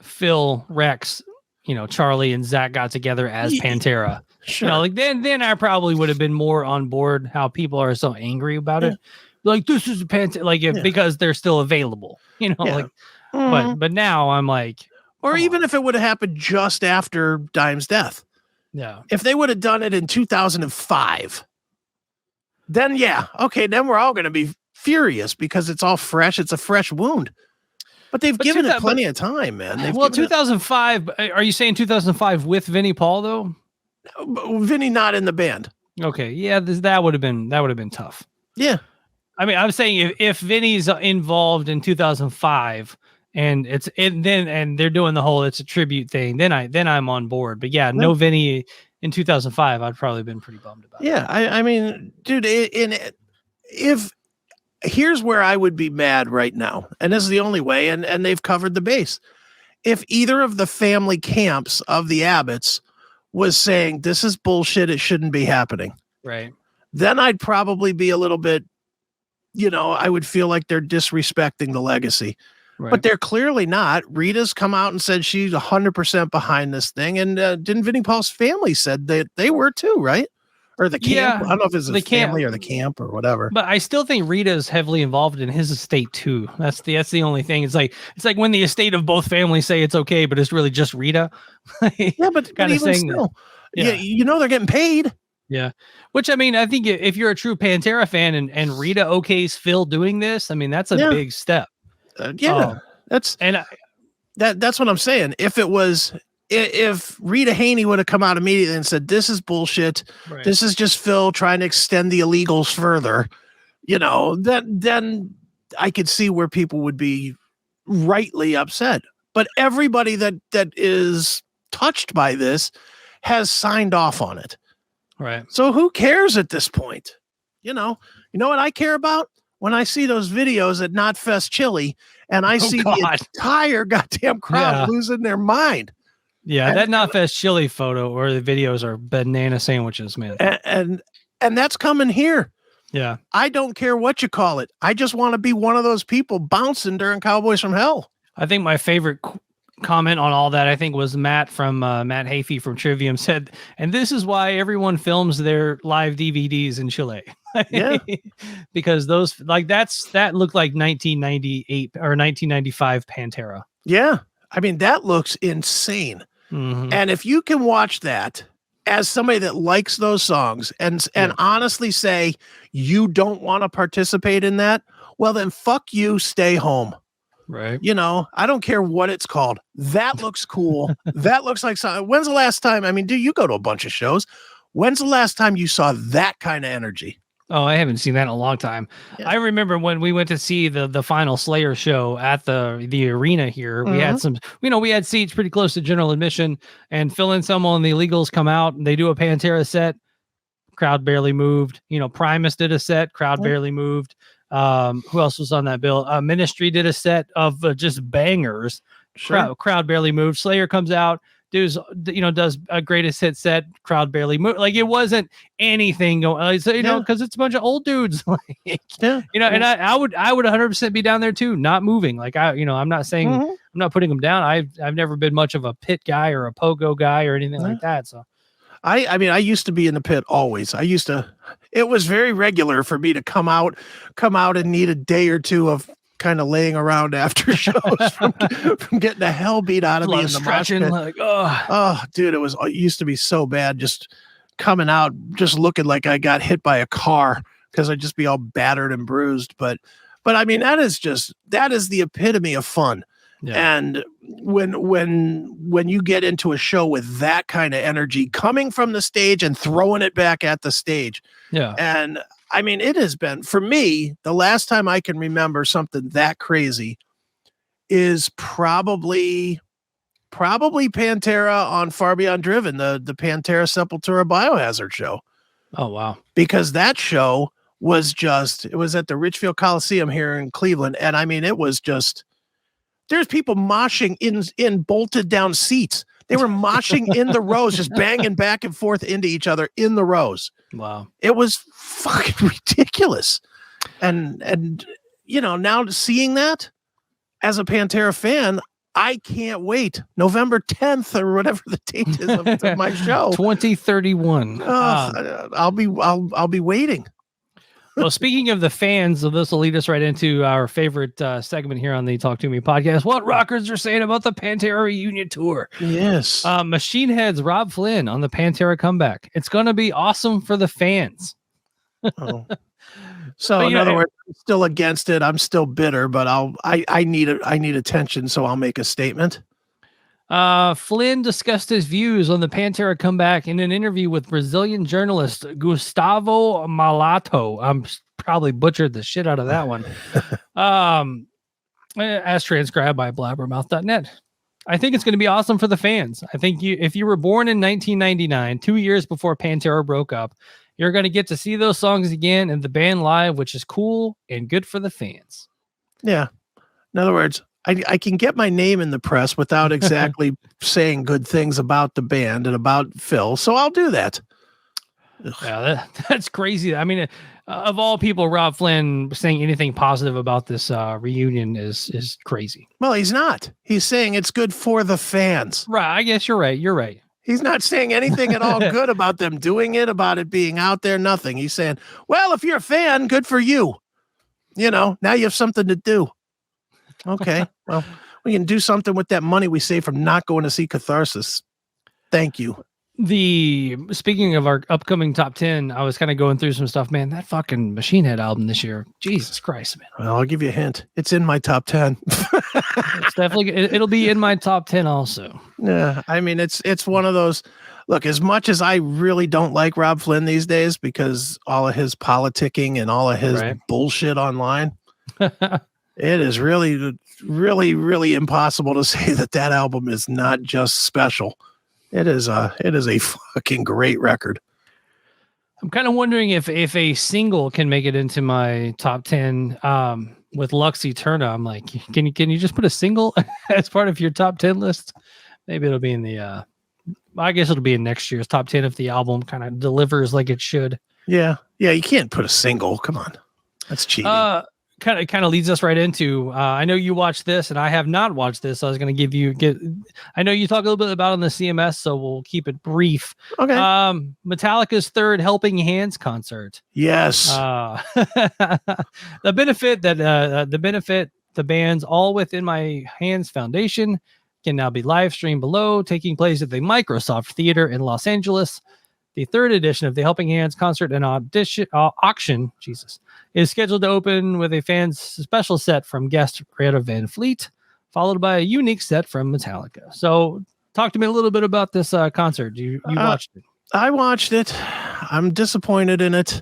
Phil, Rex, Charlie and Zach got together as Pantera. Sure. Then I probably would have been more on board how people are so angry about it. Like, this is a Pantera, because they're still available, but now I'm like, or even if it would have happened just after Dime's death. Yeah. If they would have done it in 2005, then then we're all going to be furious because it's all fresh. It's a fresh wound. But they've given it plenty of time, man. 2005. Are you saying 2005 with Vinnie Paul though? Vinnie not in the band. Okay, yeah, that would have been tough. Yeah, I mean, I'm saying if Vinnie's involved in 2005 and they're doing the whole it's a tribute thing, then I'm on board. But no Vinnie in 2005, I'd probably been pretty bummed about. Yeah, I mean, dude, here's where I would be mad right now, and this is the only way, and they've covered the base. If either of the family camps of the Abbotts was saying this is bullshit, it shouldn't be happening, right? Then I'd probably be a little bit, I would feel like they're disrespecting the legacy. Right. But they're clearly not. Rita's come out and said she's 100% behind this thing, and didn't Vinnie Paul's family said that they were too, right? or the camp. Yeah, I don't know if it's the the camp. family or the camp or whatever. But I still think Rita's heavily involved in his estate too. That's the only thing. It's like when the estate of both families say it's okay, but it's really just Rita. Yeah, but kind of even saying still, yeah, you know they're getting paid. yeah. Which I mean, I think if you're a true Pantera fan and Rita okays Phil doing this, I mean that's a big step. That's what I'm saying. If Rita Haney would have come out immediately and said, "This is bullshit. Right. This is just Phil trying to extend the illegals further," then I could see where people would be rightly upset. But everybody that is touched by this has signed off on it. Right. So who cares at this point? You know what I care about? When I see those videos at Knotfest Chili and I see the entire goddamn crowd losing their mind. Yeah, that Knotfest Chili photo or the videos are banana sandwiches, man. And that's coming here. Yeah. I don't care what you call it. I just want to be one of those people bouncing during Cowboys from Hell. I think my favorite comment on all that, I think, was Matt from Matt Hafey from Trivium said, and this is why everyone films their live DVDs in Chile. Yeah. Because those that looked like 1998 or 1995 Pantera. Yeah. I mean, that looks insane. Mm-hmm. And if you can watch that as somebody that likes those songs and honestly say you don't want to participate in that, well, then fuck you, stay home. Right. I don't care what it's called. That looks cool. That looks like something. When's the last time? I mean, you go to a bunch of shows. When's the last time you saw that kind of energy? Oh, I haven't seen that in a long time. Yeah. I remember when we went to see the final Slayer show at the arena here. We had some, we had seats pretty close to general admission, and Phil Anselmo and the Illegals come out and they do a Pantera set. Crowd barely moved. Primus did a set. Crowd barely moved. Who else was on that bill? Ministry did a set of just bangers. Sure. Crowd barely moved. Slayer comes out. Does a greatest hit set, crowd barely move. Like it wasn't anything going, because it's a bunch of old dudes. And I would 100% be down there too, not moving. Like I'm not saying I'm not putting them down. I've never been much of a pit guy or a pogo guy or anything like that. So I mean, I used to be in the pit always. It was very regular for me to come out and need a day or two of kind of laying around after shows from getting the hell beat out of me in the mosh pit. Like, dude, it used to be so bad just coming out, just looking like I got hit by a car because I'd just be all battered and bruised. But I mean, that is the epitome of fun. Yeah. And when you get into a show with that kind of energy coming from the stage and throwing it back at the stage. Yeah. And I mean, it has been, for me, the last time I can remember something that crazy is probably Pantera on Far Beyond Driven, the Pantera Sepultura Biohazard show. Oh, wow. Because that show was it was at the Richfield Coliseum here in Cleveland. And I mean, it was just, there's people moshing in bolted down seats. They were moshing in the rows, just banging back and forth into each other in the rows. Wow. It was fucking ridiculous. And now seeing that as a Pantera fan, I can't wait. November 10th or whatever the date is of my show. 2031. I'll be waiting. Well, speaking of the fans, this will lead us right into our favorite segment here on the Talk Toomey podcast. What rockers are saying about the Pantera reunion tour? Yes. Machine Head's Robb Flynn on the Pantera comeback. It's going to be awesome for the fans. Oh. So in other words, I'm still against it. I'm still bitter, but I need attention, so I'll make a statement. Flynn discussed his views on the Pantera comeback in an interview with Brazilian journalist Gustavo Malato. I'm probably butchered the shit out of that one. As transcribed by blabbermouth.net. I think it's going to be awesome for the fans. I think if you were born in 1999, 2 years before Pantera broke up, you're going to get to see those songs again and the band live, which is cool and good for the fans. Yeah. In other words, I can get my name in the press without exactly saying good things about the band and about Phil. So I'll do that. Yeah, that's crazy. I mean, of all people, Robb Flynn saying anything positive about this reunion is crazy. Well, he's not. He's saying it's good for the fans. Right. I guess you're right. He's not saying anything at all good about them doing it, about it being out there, nothing. He's saying, well, if you're a fan, good for you. You know, now you have something to do. Okay, well, we can do something with that money we save from not going to see Catharsis. Thank you. Speaking of our upcoming top 10, I was kind of going through some stuff, man. That fucking Machine Head album this year, Jesus Christ, man. Well, I'll give you a hint. It's in my top 10. It's definitely, it'll be in my top 10 also. Yeah, I mean, it's one of those. Look, as much as I really don't like Robb Flynn these days because all of his politicking and all of his bullshit online, it is really, really, really impossible to say that album is not just special. It is a fucking great record. I'm kind of wondering if a single can make it into my top 10 with Lux Eterna. I'm like, can you just put a single as part of your top 10 list? Maybe it'll be in the I guess it'll be in next year's top 10 if the album kind of delivers like it should. Yeah, you can't put a single. Come on, that's cheating. Kind of leads us right into I know you watched this and I have not watched this, so I was going to I know you talk a little bit about it on the CMS, so we'll keep it brief. Okay. Metallica's third Helping Hands concert. Yes. The benefit the band's All Within My Hands Foundation can now be live streamed below, taking place at the Microsoft Theater in Los Angeles. The third edition of the Helping Hands concert and auction, is scheduled to open with a fan's special set from guest Greta Van Fleet, followed by a unique set from Metallica. So, talk to me a little bit about this concert. You watched it? I watched it. I'm disappointed in it.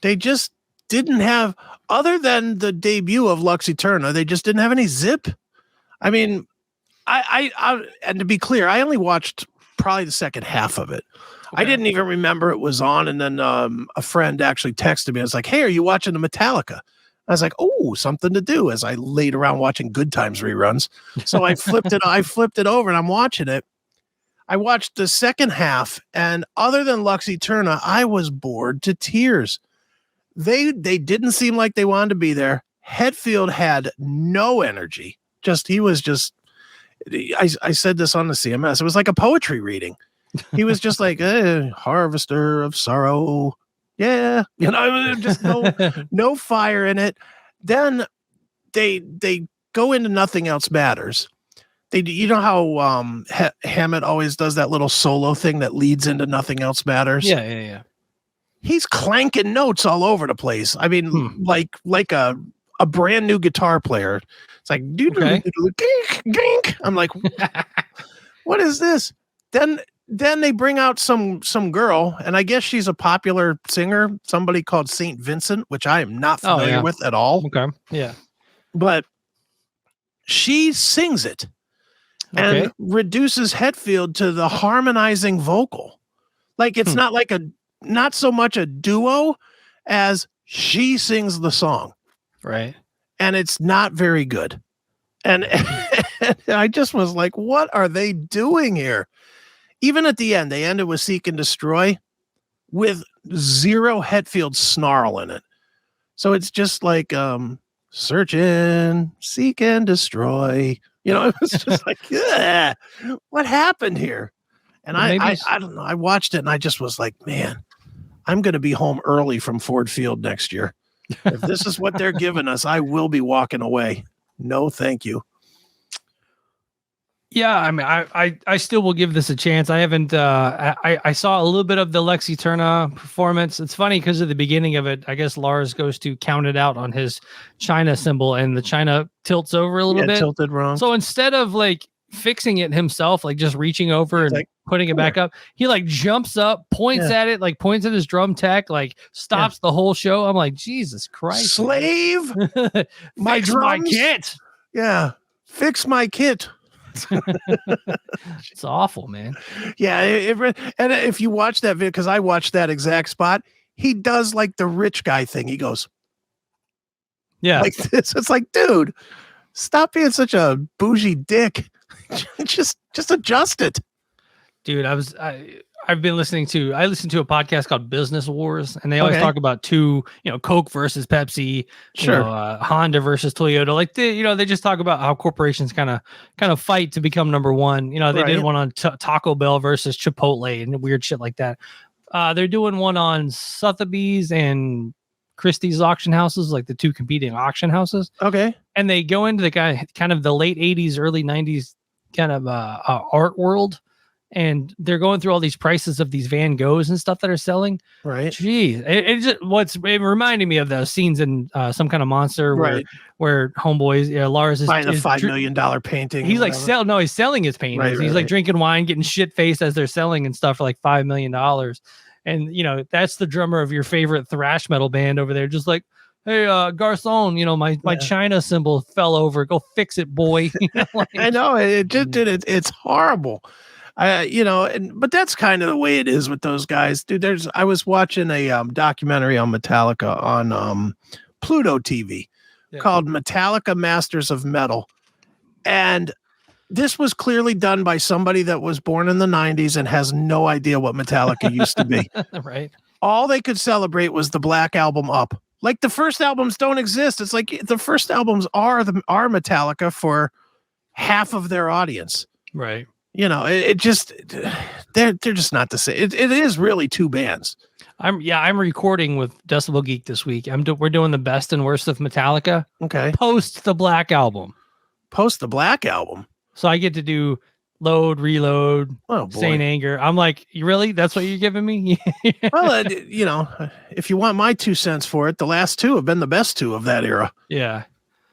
They just didn't have, other than the debut of Lux Eterna, they just didn't have any zip. I mean, I and to be clear, I only watched probably the second half of it. Okay. I didn't even remember it was on. And then a friend actually texted me. I was like, hey, are you watching the Metallica? I was like, oh, something to do, as I laid around watching Good Times reruns. So I flipped it over and I'm watching it. I watched the second half, and other than Lux Eterna, I was bored to tears. They didn't seem like they wanted to be there. Hetfield had no energy. I said this on the CMS. It was like a poetry reading. He was just like, harvester of sorrow. Yeah. Just no fire in it. Then they go into Nothing Else Matters. You know how Hammett always does that little solo thing that leads into Nothing Else Matters? Yeah. He's clanking notes all over the place. I mean, like a brand new guitar player. It's like, I'm like, what is this? Then they bring out some girl, and I guess she's a popular singer, somebody called St. Vincent, which I am not familiar with at all. Okay. Yeah. But she sings it and reduces Hetfield to the harmonizing vocal. Like it's not so much a duo as she sings the song. Right. And it's not very good. And I just was like, what are they doing here? Even at the end, they ended with Seek and Destroy with zero Hetfield snarl in it. So it's just like search in, seek and destroy. It was just like, what happened here? And I don't know. I watched it and I just was like, man, I'm going to be home early from Ford Field next year. If this is what they're giving us, I will be walking away. No, thank you. Yeah, I mean, I still will give this a chance. I haven't. I saw a little bit of the Lux Eterna performance. It's funny because at the beginning of it, I guess Lars goes to count it out on his China symbol, and the China tilts over a little bit. Tilted wrong. So instead of like fixing it himself, like just reaching over and putting it back up, he like jumps up, points at it, like points at his drum tech, like stops the whole show. I'm like, Jesus Christ, slave, my kit. Yeah, fix my kit. It's awful, man. Yeah, and if you watch that video, because I watched that exact spot, he does like the rich guy thing. He goes, like this. It's like, dude, stop being such a bougie dick. just adjust it, dude. I I've been listening to a podcast called Business Wars, and they always talk about two, Coke versus Pepsi, Honda versus Toyota. Like they just talk about how corporations kind of fight to become number one. They did one on Taco Bell versus Chipotle and weird shit like that. They're doing one on Sotheby's and Christie's auction houses, like the two competing auction houses. Okay. And they go into the kind of the late 80s, early 90s kind of art world. And they're going through all these prices of these Van Goghs and stuff that are selling. Right. Gee, it reminded me of those scenes in Some Kind of Monster where homeboys, Lars is buying a $5 million painting. He's like he's selling his paintings. He's like drinking wine, getting shit faced as they're selling and stuff for like $5 million. And that's the drummer of your favorite thrash metal band over there, just like, hey, Garcon, my China symbol fell over. Go fix it, boy. I know it just did it. It's horrible. But that's kind of the way it is with those guys, dude. I was watching a documentary on Metallica on Pluto TV called Metallica Masters of Metal. And this was clearly done by somebody that was born in the 90s and has no idea what Metallica used to be. Right. All they could celebrate was the Black Album Up. Like the first albums don't exist. It's like the first albums are Metallica for half of their audience. Right. They're just not the same. It is really two bands. I'm recording with Decibel Geek this week. We're doing the best and worst of Metallica. Okay. Post the Black Album. So I get to do Load, Reload, Saint Anger. I'm like, you really? That's what you're giving me? Well, if you want my 2 cents for it, the last two have been the best two of that era. Yeah.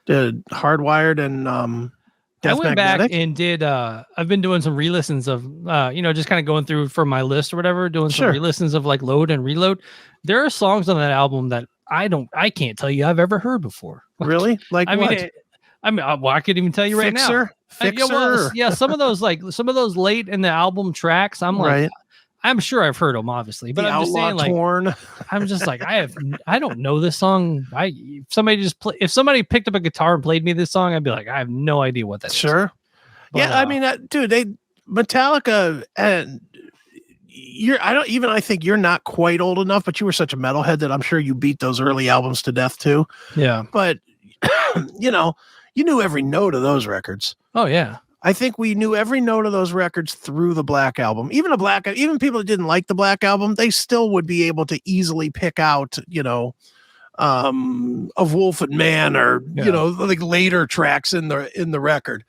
Hardwired and Death I went Magnetic. back and did I've been doing some re-listens of just kind of going through for my list or whatever, doing some re-listens of like Load and Reload. There are songs on that album that I can't tell you I've ever heard before. Really? Like what? I could even tell you right now. Fixer? Some of those late in the album tracks, I'm like, I'm sure I've heard them, obviously, but I'm just saying, like, Torn. I'm just like, I don't know this song. If somebody picked up a guitar and played me this song, I'd be like, I have no idea what that is. Sure. But, dude, Metallica, and I think you're not quite old enough, but you were such a metalhead that I'm sure you beat those early albums to death too. Yeah. But, you knew every note of those records. Oh yeah. I think we knew every note of those records through the Black Album. Even people that didn't like the Black Album, they still would be able to easily pick out, Of Wolf and Man or like later tracks in the record.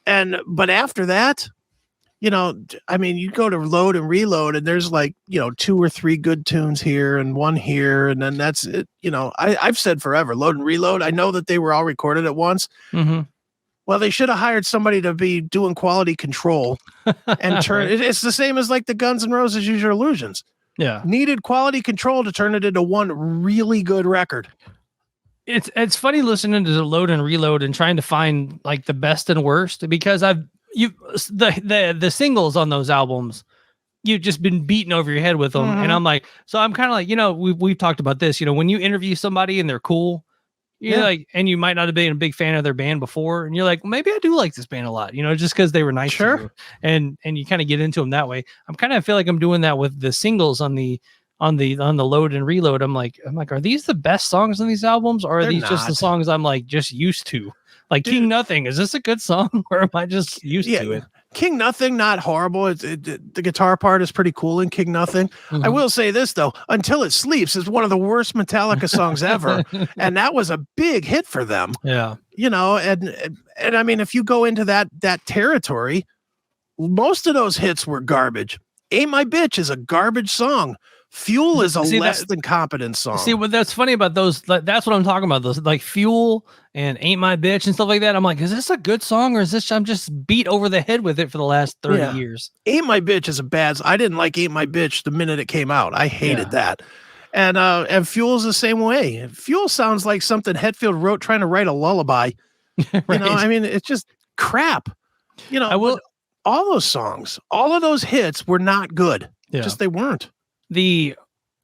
But after that, you go to Load and Reload, and there's like 2 or 3 good tunes here and one here, and then that's it. I've said forever, Load and Reload. I know that they were all recorded at once. Mm-hmm. Well, they should have hired somebody to be doing quality control and turn it. It's the same as like the Guns N' Roses Use Your Illusions. Yeah. Needed quality control to turn it into one really good record. It's funny listening to the Load and Reload and trying to find like the best and worst, because the singles on those albums, you've just been beaten over your head with them. Mm-hmm. And I'm like, so I'm kind of like, we've talked about this, when you interview somebody and they're cool, you're like, and you might not have been a big fan of their band before, and you're like, well, maybe I do like this band a lot, just because they were nice to you. And you kind of get into them that way. I'm kind of feel like I'm doing that with the singles on the Load and Reload. I'm like, are these the best songs on these albums, or are these just the songs I'm like just used to? Like, dude, King Nothing, is this a good song, or am I just used to it? King Nothing, not horrible. The guitar part is pretty cool in King Nothing. Mm-hmm. I will say this though, Until It Sleeps is one of the worst Metallica songs ever, and that was a big hit for them. Yeah, and I mean, if you go into that territory, most of those hits were garbage. Ain't My Bitch is a garbage song. Fuel is a less than competent song. See, what that's funny about those, that's what I'm talking about. Those like Fuel and Ain't My Bitch and stuff like that. I'm like, is this a good song, or is this I'm just beat over the head with it for the last 30 years? Ain't My Bitch is I didn't like Ain't My Bitch the minute it came out. I hated that. And Fuel's the same way. Fuel sounds like something Hetfield wrote trying to write a lullaby. Right. I mean, it's just crap. All those songs, all of those hits were not good. Yeah. Just they weren't. The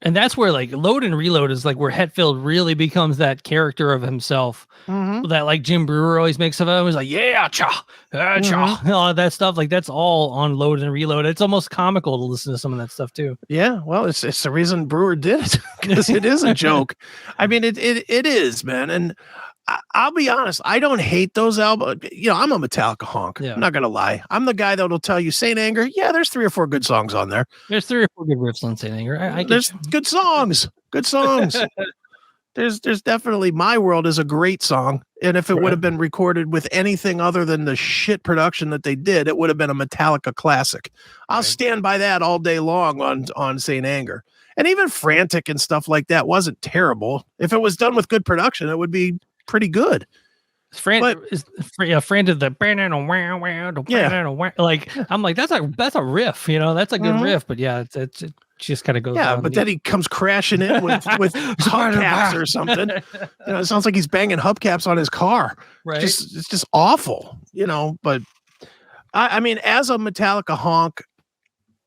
And that's where like Load and Reload is like where Hetfield really becomes that character of himself. That like Jim Brewer always makes of him. He's like, yeah, cha, cha, all that stuff. Like that's all on Load and Reload. It's almost comical to listen to some of that stuff too. Yeah, well, it's the reason Brewer did it because it is a joke. I mean, it is, man. And I'll be honest, I don't hate those albums. You know, I'm a Metallica honk. Yeah. I'm not gonna lie. I'm the guy that'll tell you Saint Anger. Yeah, there's 3 or 4 good songs on there. There's 3 or 4 good riffs on Saint Anger. There's good songs. Good songs. There's definitely My World is a great song. And if it would have been recorded with anything other than the shit production that they did, it would have been a Metallica classic. I'll stand by that all day long on Saint Anger. And even Frantic and stuff like that wasn't terrible. If it was done with good production, it would be pretty good. Frantic the like I'm like that's a riff, you know, that's a good riff, but yeah, it just kind of goes. Yeah, but then he comes crashing in with hubcaps or something. You know, it sounds like he's banging hubcaps on his car. Right, it's just awful, you know. But I mean, as a Metallica honk,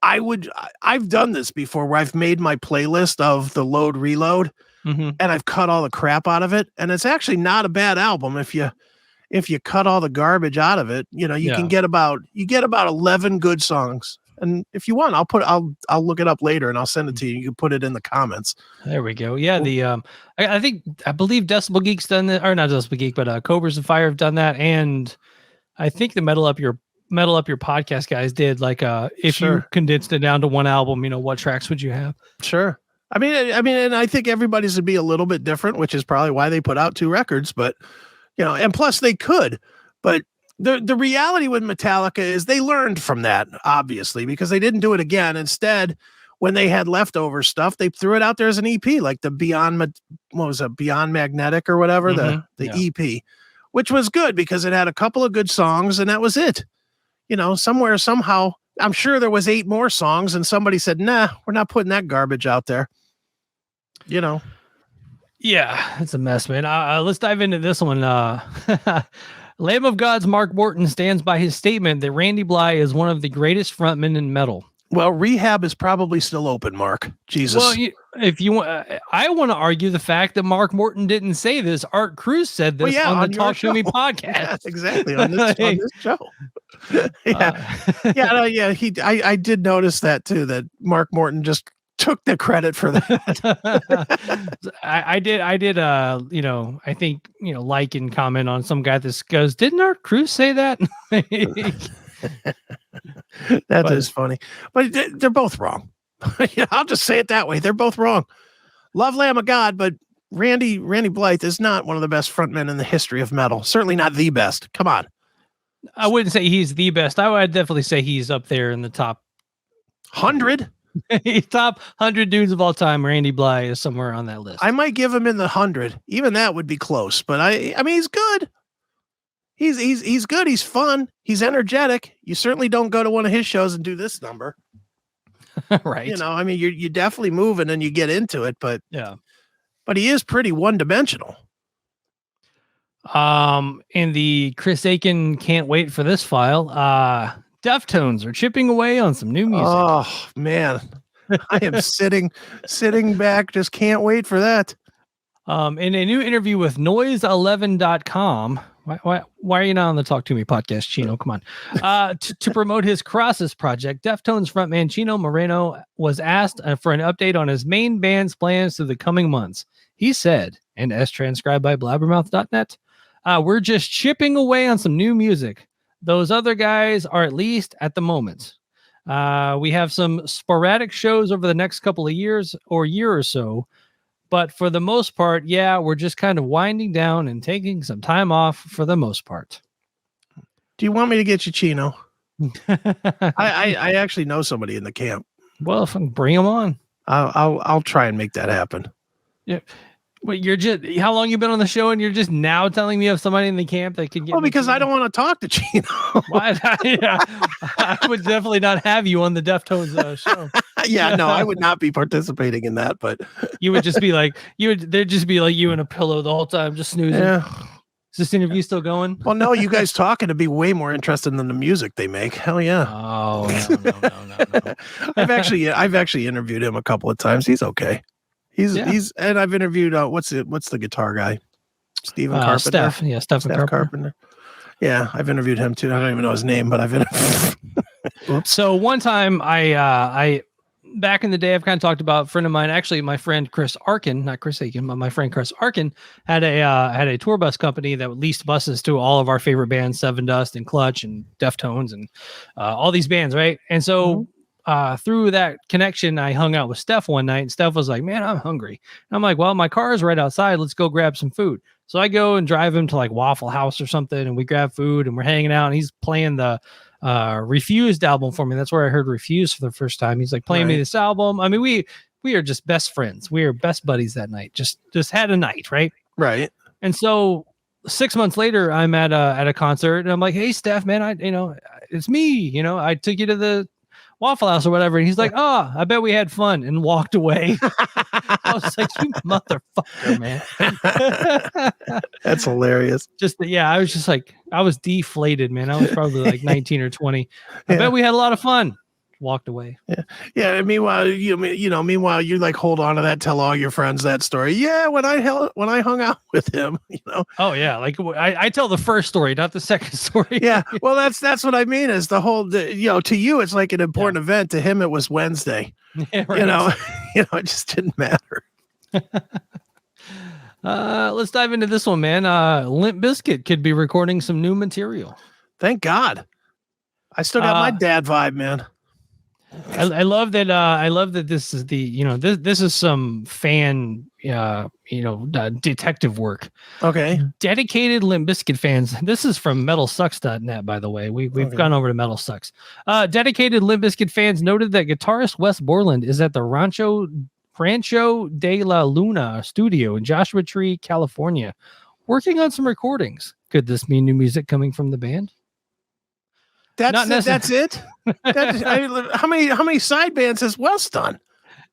I've done this before where I've made my playlist of the Load Reload. And I've cut all the crap out of it, and it's actually not a bad album if you cut all the garbage out of it. You know, you get about 11 good songs, and if you want, I'll look it up later and I'll send it to you. You can put it in the comments. There we go. Yeah, the I believe Decibel Geek's done that, or not Decibel Geek, but Cobras and Fire have done that, and I think the Metal Up Your podcast guys did like if you condensed it down to one album, you know, what tracks would you have? Sure. I mean, and I think everybody's would be a little bit different, which is probably why they put out 2 records. But you know, and plus they could. But the reality with Metallica is they learned from that, obviously, because they didn't do it again. Instead, when they had leftover stuff, they threw it out there as an EP, like the Beyond Magnetic or whatever, the EP, which was good because it had a couple of good songs and that was it. You know, somewhere, somehow, I'm sure there was 8 more songs and somebody said, nah, we're not putting that garbage out there. You know? Yeah, it's a mess, man. Let's dive into this one. Lamb of God's Mark Morton stands by his statement that Randy Bly is one of the greatest frontmen in metal. Well, rehab is probably still open, Mark. Jesus. Well, if you want, I want to argue the fact that Mark Morton didn't say this. Art Cruz said this on the Talk Toomey podcast. Yeah, exactly. On this show. I did notice that too, that Mark Morton just took the credit for that. I did you know, I think, you know, like and comment on some guy that goes, didn't Art Cruz say that? That is funny, but they're both wrong. I'll just say it that way. They're both wrong. Love Lamb of God, but Randy Blythe is not one of the best frontmen in the history of metal. Certainly not the best. Come on. I wouldn't say he's the best. I would definitely say he's up there in the top 100. Top 100 dudes of all time. Randy Bly is somewhere on that list. I might give him in the 100. Even that would be close, but I mean, he's good. He's good. He's fun. He's energetic. You certainly don't go to one of his shows and do this number. Right. You know, I mean, you definitely move and then you get into it, but but he is pretty one-dimensional. In the Chris Akin can't wait for this file, Deftones are chipping away on some new music. Oh man. I am sitting back, just can't wait for that. In a new interview with noise11.com, why are you not on the Talk Toomey podcast, Chino? Come on. To promote his Crosses project, Deftones frontman Chino Moreno was asked for an update on his main band's plans through the coming months. He said, and as transcribed by blabbermouth.net, we're just chipping away on some new music. Those other guys are at least at the moment. We have some sporadic shows over the next couple of years or year or so. But for the most part, yeah, we're just kind of winding down and taking some time off for the most part. Do you want me to get you Chino? I actually know somebody in the camp. Well, if I can bring him on, I'll try and make that happen. Yeah. Wait, how long you been on the show and you're just now telling me of somebody in the camp that could get Well, because I don't want to talk to Chino. I would definitely not have you on the Deftones show. No, I would not be participating in that, but you would just be like, there'd just be like you in a pillow the whole time, just snoozing. Is this interview still going? Well, no, you guys talking to be way more interested than the music they make. Hell yeah. Oh, no. I've actually interviewed him a couple of times. He's okay. He's and I've interviewed what's the guitar guy? Stephen Carpenter. Stephen Carpenter. Yeah, I've interviewed him too. I don't even know his name, but I've interviewed. So one time I back in the day, I've kind of talked about a friend of mine, actually my friend Chris Arkin, not Chris Akin, but my friend Chris Arkin had a tour bus company that leased buses to all of our favorite bands, Seven Dust and Clutch and Deftones and all these bands, right? And so through that connection, I hung out with Steph one night, and Steph was like, "Man, I'm hungry." And I'm like, "Well, my car is right outside. Let's go grab some food." So I go and drive him to like Waffle House or something, and we grab food, and we're hanging out, and he's playing the Refused album for me. That's where I heard Refused for the first time. He's like playing me this album. I mean, we are just best friends. We are best buddies that night. Just had a night, right? Right. And so 6 months later, I'm at a concert, and I'm like, "Hey, Steph, man, it's me. I took you to the Waffle House or whatever." And he's like, "Oh, I bet we had fun," and walked away. I was like, "You motherfucker, man." That's hilarious. I was just like, I was deflated, man. I was probably like 19 or 20. I bet we had a lot of fun. Walked away. Yeah. And meanwhile, you like hold on to that, tell all your friends that story. Yeah, when I hung out with him, Oh yeah, like I tell the first story, not the second story. Yeah. Well, that's what I mean. Is the whole, to you it's like an important event. To him, it was Wednesday. Yeah, right. It just didn't matter. Let's dive into this one, man. Limp Bizkit could be recording some new material. Thank God. I still got my dad vibe, man. I love that. I love that this is this is some fan, detective work. Okay. Dedicated Limp Bizkit fans. This is from metalsucks.net, by the way. We've gone over to Metal Sucks. Dedicated Limp Bizkit fans noted that guitarist Wes Borland is at the Rancho de la Luna studio in Joshua Tree, California, working on some recordings. Could this mean new music coming from the band? That's it. How many side bands has Wes done?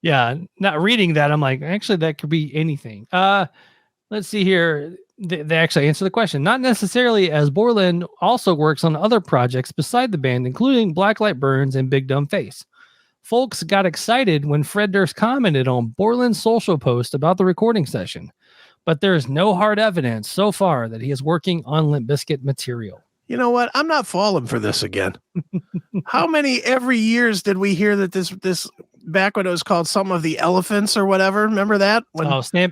Yeah, not reading that, I'm like, actually, that could be anything. Let's see here. They actually answer the question. Not necessarily, as Borland also works on other projects beside the band, including Blacklight Burns and Big Dumb Face. Folks got excited when Fred Durst commented on Borland's social post about the recording session, but there is no hard evidence so far that he is working on Limp Bizkit material. You know what? I'm not falling for this again. How many every years did we hear that this back when it was called Some of the Elephants or whatever? Remember that?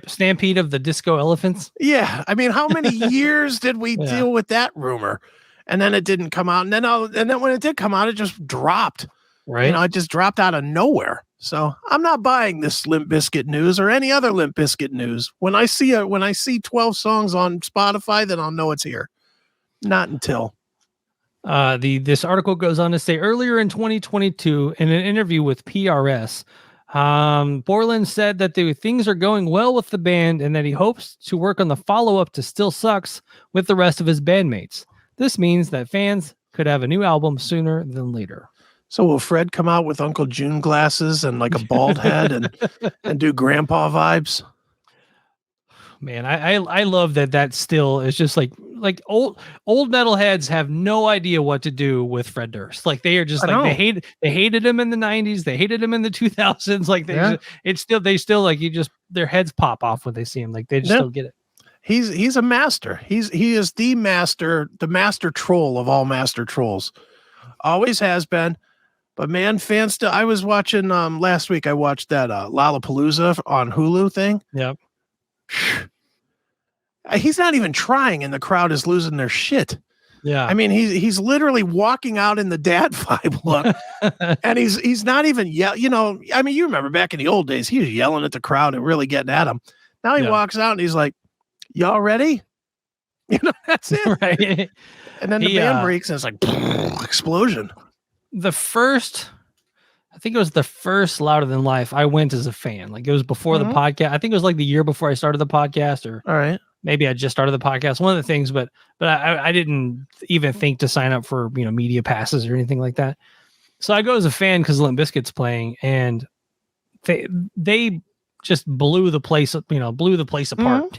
Stampede of the Disco Elephants. Yeah. I mean, how many years did we deal with that rumor? And then it didn't come out. And then when it did come out, it just dropped. Right. It just dropped out of nowhere. So I'm not buying this Limp Bizkit news or any other Limp Bizkit news. When I see 12 songs on Spotify, then I'll know it's here. Not until. This article goes on to say earlier in 2022, in an interview with PRS, Borland said that things are going well with the band and that he hopes to work on the follow-up to Still Sucks with the rest of his bandmates. This means that fans could have a new album sooner than later. So will Fred come out with Uncle June glasses and like a bald head and do grandpa vibes? Man, I love that still is just like old metalheads have no idea what to do with Fred Durst. Like they are just like they hated him in the 90s, they hated him in the 2000s. Like they still like their heads pop off when they see him. Like they just don't get it. He's a master. He is the master troll of all master trolls. Always has been. But man, fans still. I was watching last week. I watched that Lollapalooza on Hulu thing. Yep. He's not even trying, and the crowd is losing their shit. Yeah. I mean, he's literally walking out in the dad vibe look, and he's not even I mean, you remember back in the old days, he was yelling at the crowd and really getting at them. Now he walks out and he's like, "Y'all ready?" That's it. Right. And then the band breaks and it's like explosion. I think it was the first Louder Than Life I went as a fan. Like it was before the podcast. I think it was like the year before I started the podcast, or all right. Maybe I just started the podcast. One of the things, but I didn't even think to sign up for media passes or anything like that. So I go as a fan because Limp Bizkit's playing, and they just blew the place apart,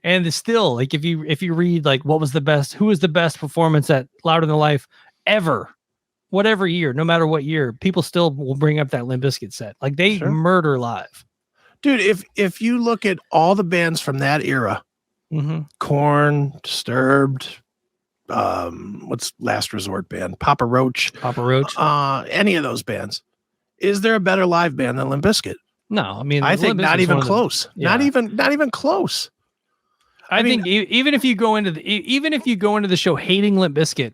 and it's still like, if you read like who was the best performance at Louder Than Life ever, whatever year, no matter what year, people still will bring up that Limp Bizkit set. Like they murder live. Dude, if you look at all the bands from that era, Korn, Disturbed, what's Last Resort band? Papa Roach. Any of those bands. Is there a better live band than Limp Bizkit? No, I mean, I think not even close. Not even close. I think even if you go into the show hating Limp Bizkit,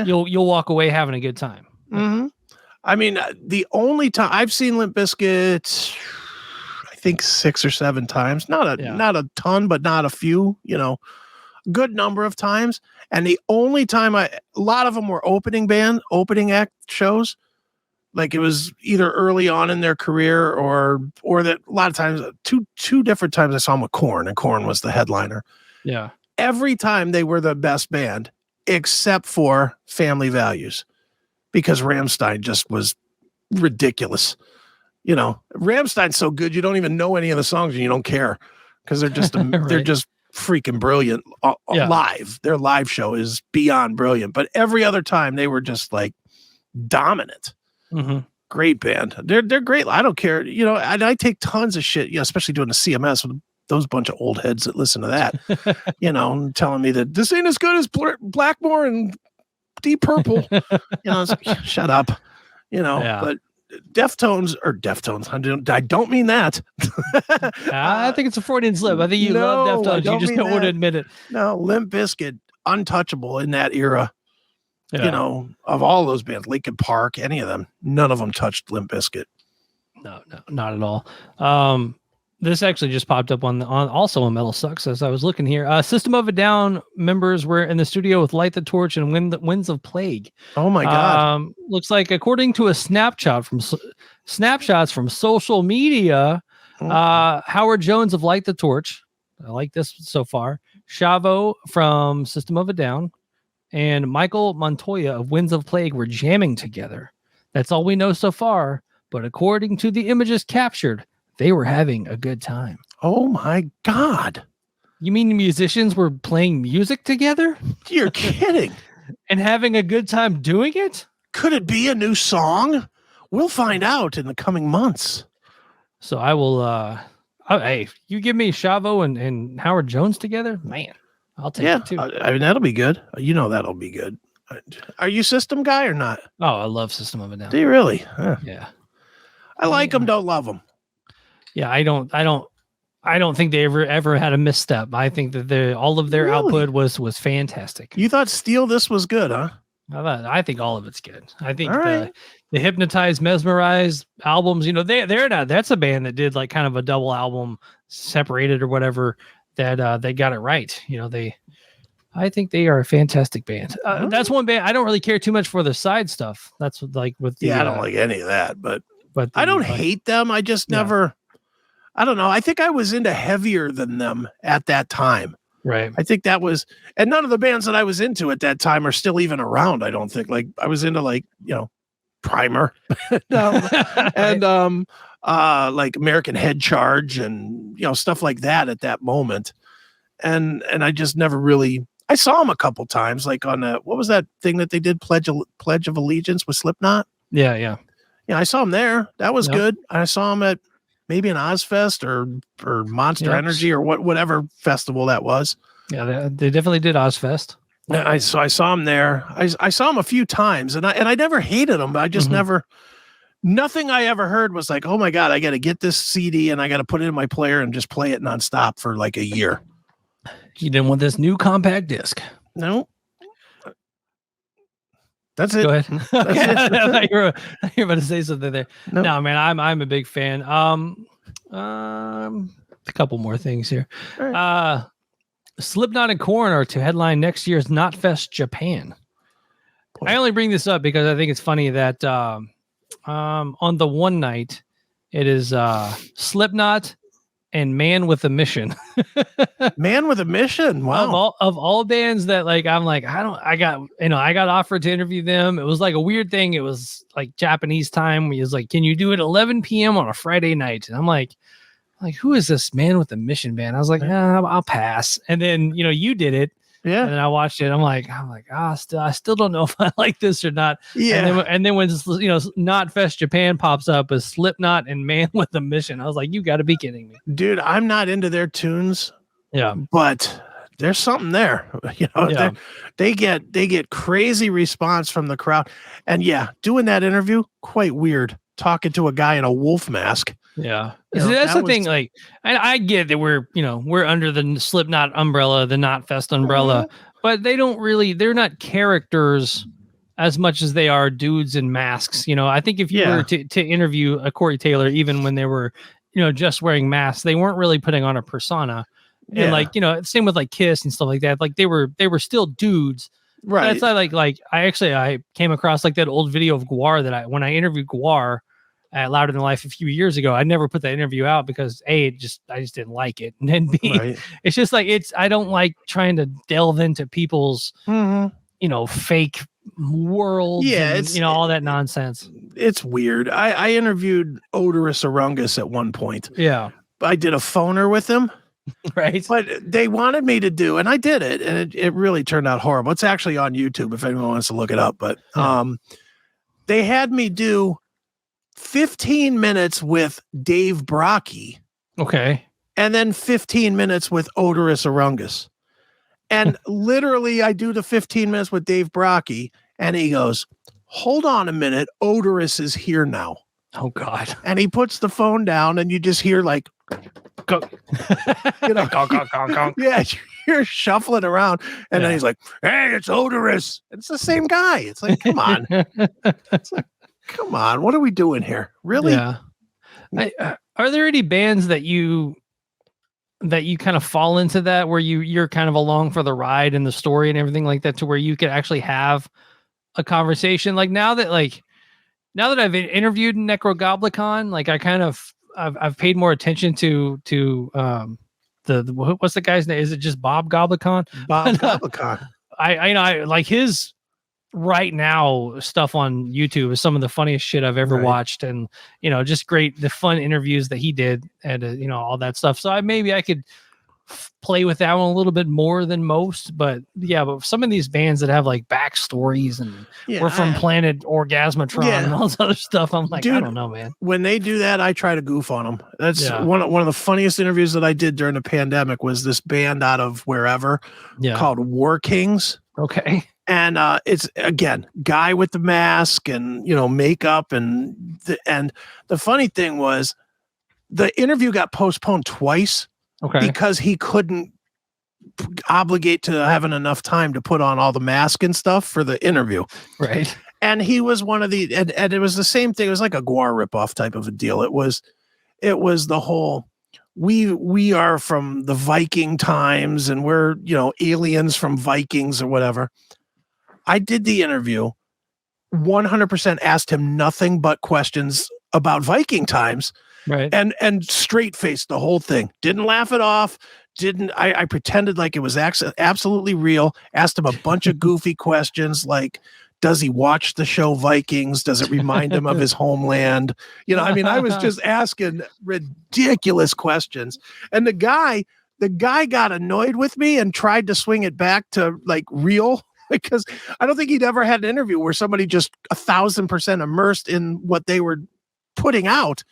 you'll walk away having a good time. Mm-hmm. I mean, the only time I've seen Limp Bizkit, I think 6 or 7 times. Not a ton, but not a few. Good number of times. And the only time a lot of them were opening act shows. Like it was either early on in their career or that a lot of times, two different times I saw them with Korn, and Korn was the headliner. Yeah. Every time they were the best band, except for Family Values, because Rammstein just was ridiculous. Rammstein's so good you don't even know any of the songs and you don't care because they're just they're just freaking brilliant live. Their live show is beyond brilliant, but every other time they were just like dominant. Mm-hmm. Great band. They're great. I don't care. And I take tons of shit, especially doing the CMS with those bunch of old heads that listen to that, telling me that this ain't as good as Blackmore and Deep Purple. It's like, shut up. But Deftones. I don't mean that. I think it's a Freudian slip. I think you love Deftones. You just don't want to admit it. No, Limp Bizkit, untouchable in that era. Of all those bands, Linkin Park, any of them, none of them touched Limp Bizkit. No, not at all. This actually just popped up on also on Metal Sucks as I was looking here. System of a Down members were in the studio with Light the Torch and Winds of Plague. Oh my God! Looks like according to a snapshots from social media, Howard Jones of Light the Torch. I like this so far. Chavo from System of a Down and Michael Montoya of Winds of Plague were jamming together. That's all we know so far, but according to the images captured, they were having a good time. Oh my God. You mean the musicians were playing music together? You're kidding. And having a good time doing it? Could it be a new song? We'll find out in the coming months. So I will, hey, you give me Chavo and Howard Jones together, man. I'll take it too. I mean, that'll be good. That'll be good. Are you System guy or not? Oh, I love System of a Down. Do you really? Huh. Yeah. I like them, don't love them. Yeah, I don't think they ever had a misstep. I think that all of their output was fantastic. You thought Steal This was good, huh? I think all of it's good. I think the Hypnotized, Mesmerized albums, they're not. That's a band that did like kind of a double album, separated or whatever. That they got it right. I think they are a fantastic band. That's one band I don't really care too much for the side stuff. That's like with the, I don't like any of that, but I don't hate them. I just never. I don't know. I think I was into heavier than them at that time. Right. I think that was, and none of the bands that I was into at that time are still even around. I don't think. Like I was into Primer, and like American Head Charge and stuff like that at that moment. And I just never really. I saw them a couple times, like on what was that thing that they did, Pledge of Allegiance with Slipknot? Yeah. I saw them there. That was good. I saw them at maybe an Ozfest or Monster Energy or whatever festival that was. Yeah, they definitely did Ozfest. I saw them there. I saw them a few times, and I never hated them, but I just never. Nothing I ever heard was like, oh my God, I got to get this CD and I got to put it in my player and just play it nonstop for like a year. You didn't want this new compact disc. No. That's it. Go ahead. Okay. I thought you were about to say something there. No, man, I'm a big fan. A couple more things here. Right. Slipknot and Korn are to headline next year's Knotfest Japan. I only bring this up because I think it's funny that on the one night it is Slipknot and Man with a Mission. Man with a Mission. Wow. Of all bands that I got offered to interview them. It was like a weird thing. It was like Japanese time. He was like, can you do it 11 p.m. on a Friday night? And I'm like, like, who is this man with the mission band? I was like, I'll pass. And then, you did it. Yeah. And then I watched it. I'm like, I still don't know if I like this or not. Yeah. And then when, Not Fest Japan pops up as Slipknot and Man with a Mission, I was like, you got to be kidding me. Dude, I'm not into their tunes. Yeah. But there's something there. They get crazy response from the crowd. And doing that interview, quite weird. Talking to a guy in a wolf mask. Yeah. That's the thing. Like, I get that we're under the Slipknot umbrella, the Knot Fest umbrella, but they're not characters as much as they are dudes in masks. I think if you were to interview a Corey Taylor, even when they were, just wearing masks, they weren't really putting on a persona. And same with like Kiss and stuff like that. Like they were still dudes. Right. That's I came across like that old video of Gwar when I interviewed Gwar at Louder Than Life a few years ago. I never put that interview out because I just didn't like it. And then B, it's just like, I don't like trying to delve into people's, fake worlds and, all that nonsense. It's weird. I interviewed Odorous Orungus at one point. Yeah. I did a phoner with him. Right. But they wanted me to do, and I did it, and it really turned out horrible. It's actually on YouTube if anyone wants to look it up. But they had me do 15 minutes with Dave Brockie. Okay. And then 15 minutes with Odorous Orungus. And literally I do the 15 minutes with Dave Brockie, and he goes, hold on a minute, Odorous is here now. Oh God. And he puts the phone down, and you just hear like yeah, you're shuffling around, and then he's like, hey, it's Odorous. It's the same guy. It's like, come on. It's like, come on, what are we doing here? Really? Yeah. Are there any bands that you kind of fall into that where you're kind of along for the ride and the story and everything like that, to where you could actually have a conversation? Like now that I've interviewed Necrogoblicon, like I kind of I've paid more attention to the what's the guy's name? Is it just Bob Goblicon? Bob Goblicon. I like his right now stuff on YouTube is some of the funniest shit I've ever watched, and just great, the fun interviews that he did, and all that stuff. So maybe I could play with that one a little bit more than most, but some of these bands that have like backstories and we're from planet Orgasmatron and all this other stuff, I'm like, dude, I don't know, man. When they do that, I try to goof on them. That's one of the funniest interviews that I did during the pandemic. Was this band out of wherever called War Kings. Okay. And it's, again, guy with the mask and makeup, and the funny thing was the interview got postponed twice. Okay. Because he couldn't obligate to having enough time to put on all the mask and stuff for the interview. Right. And he was one of the, and it was the same thing. It was like a Gwar ripoff type of a deal. It was the whole, we are from the Viking times, and we're, aliens from Vikings or whatever. I did the interview, 100% asked him nothing but questions about Viking times. Right. And straight faced the whole thing. Didn't laugh it off. I pretended like it was absolutely real. Asked him a bunch of goofy questions like, does he watch the show Vikings? Does it remind him of his homeland? I was just asking ridiculous questions. And the guy got annoyed with me and tried to swing it back to like real, because I don't think he'd ever had an interview where somebody just 1,000% immersed in what they were putting out.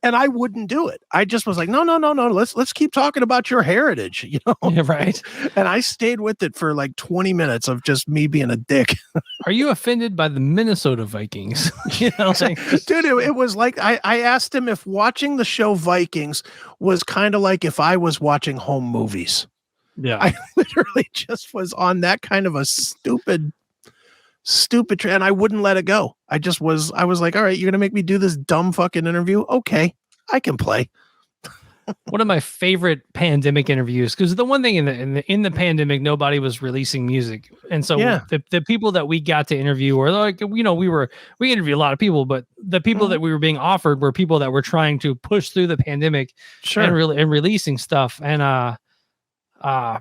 And I wouldn't do it. I just was like, no. Let's keep talking about your heritage, Yeah, right. And I stayed with it for like 20 minutes of just me being a dick. Are you offended by the Minnesota Vikings? Dude, it was like I asked him if watching the show Vikings was kind of like if I was watching home movies. Yeah, I literally just was on that kind of a stupid and I wouldn't let it go. I was like, all right, you're going to make me do this dumb fucking interview. Okay, I can play. One of my favorite pandemic interviews, because the one thing in the pandemic, nobody was releasing music. And so the people that we got to interview were like, we interviewed a lot of people, but the people that we were being offered were people that were trying to push through the pandemic and releasing stuff. And,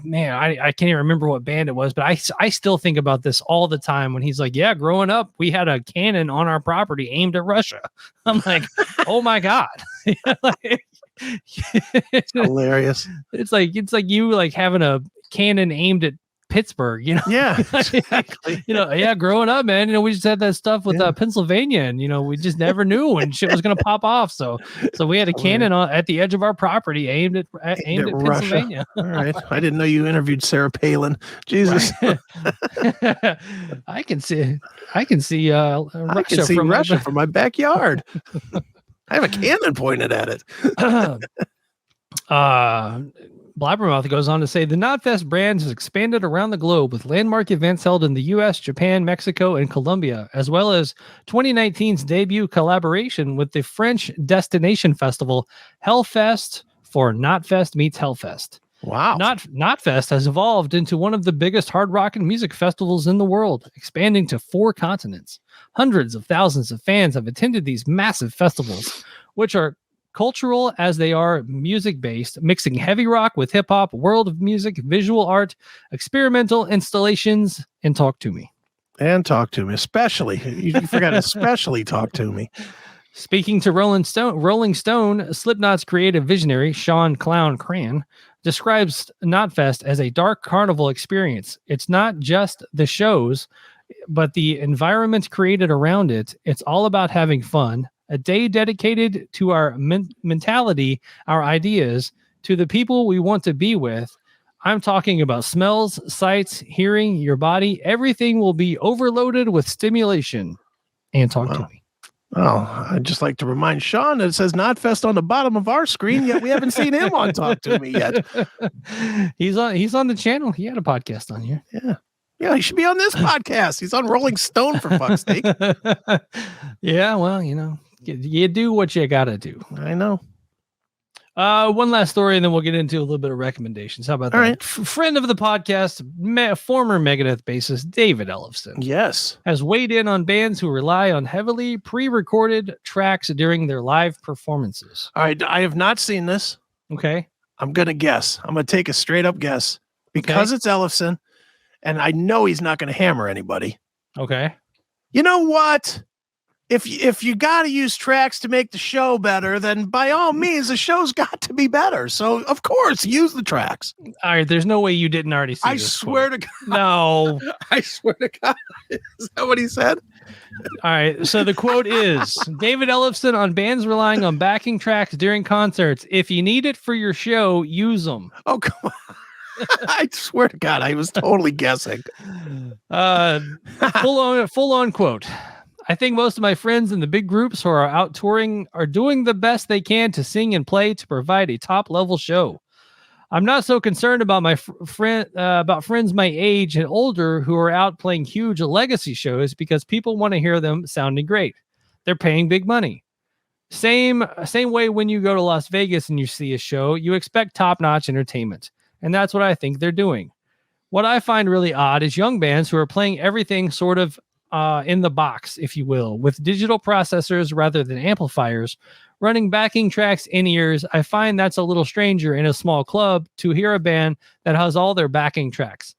man, I can't even remember what band it was, but I still think about this all the time when he's like, yeah, growing up, we had a cannon on our property aimed at Russia. I'm like, oh my God. Hilarious. It's like you like having a cannon aimed at Pittsburgh, you know? Yeah, exactly. Growing up, man, we just had that stuff with Pennsylvania, and we just never knew when shit was gonna pop off. So we had a cannon at the edge of our property aimed at Pennsylvania. All right, I didn't know you interviewed Sarah Palin. Jesus, right. I can see Russia from my backyard. I have a cannon pointed at it. Blabbermouth goes on to say the Knotfest brand has expanded around the globe with landmark events held in the U.S., Japan, Mexico, and Colombia, as well as 2019's debut collaboration with the French destination festival Hellfest for Knotfest meets Hellfest. Wow. Knotfest has evolved into one of the biggest hard rock and music festivals in the world, expanding to 4 continents. Hundreds of thousands of fans have attended these massive festivals, which are cultural as they are music-based, mixing heavy rock with hip-hop, world of music, visual art, experimental installations, and Talk Toomey. And Talk Toomey, especially. You forgot especially Talk Toomey. Speaking to Rolling Stone, Slipknot's creative visionary, Sean Clown Cran, describes Knotfest as a dark carnival experience. It's not just the shows, but the environment created around it. It's all about having fun. A day dedicated to our mentality, our ideas, to the people we want to be with. I'm talking about smells, sights, hearing, your body. Everything will be overloaded with stimulation. And Talk to me. Oh, I'd just like to remind Sean that it says Knotfest on the bottom of our screen, yet we haven't seen him on Talk to Me yet. He's on the channel. He had a podcast on here. Yeah, he should be on this podcast. He's on Rolling Stone, for fuck's sake. Yeah, well, you do what you gotta do. I know. One last story, and then we'll get into a little bit of recommendations. How about that? All right. Friend of the podcast, former Megadeth bassist David Ellefson. Yes. Has weighed in on bands who rely on heavily pre-recorded tracks during their live performances. All right. I have not seen this. Okay. I'm going to guess. I'm going to take a straight up guess. Because it's Ellefson, and I know he's not going to hammer anybody. Okay. You know what? If you got to use tracks to make the show better, then by all means, the show's got to be better. So, of course, use the tracks. All right. There's no way you didn't already see I swear to God. No. I swear to God. Is that what he said? All right. So the quote is, David Ellefson on bands relying on backing tracks during concerts. If you need it for your show, use them. Oh, come on. I swear to God, I was totally guessing. Full on quote. I think most of my friends in the big groups who are out touring are doing the best they can to sing and play to provide a top level show. I'm not so concerned about my friends my age and older who are out playing huge legacy shows because people want to hear them sounding great. They're paying big money. Same way when you go to Las Vegas and you see a show, you expect top-notch entertainment. And that's what I think they're doing. What I find really odd is young bands who are playing everything sort of in the box, if you will, with digital processors rather than amplifiers, running backing tracks in ears. I find that's a little stranger in a small club to hear a band that has all their backing tracks.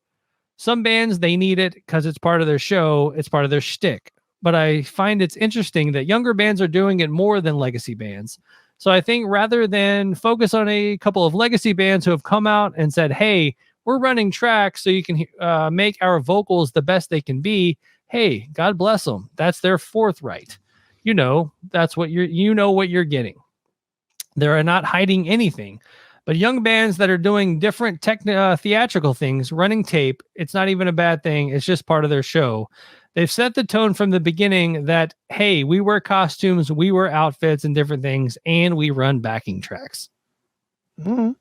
Some bands, they need it because it's part of their show, it's part of their shtick. But I find it's interesting that younger bands are doing it more than legacy bands. So I think rather than focus on a couple of legacy bands who have come out and said, hey, we're running tracks so you can make our vocals the best they can be. Hey, God bless them. That's their forthright. That's what what you're getting. They're not hiding anything. But young bands that are doing different theatrical things, running tape, it's not even a bad thing. It's just part of their show. They've set the tone from the beginning that, hey, we wear costumes, we wear outfits and different things, and we run backing tracks. Mm-hmm.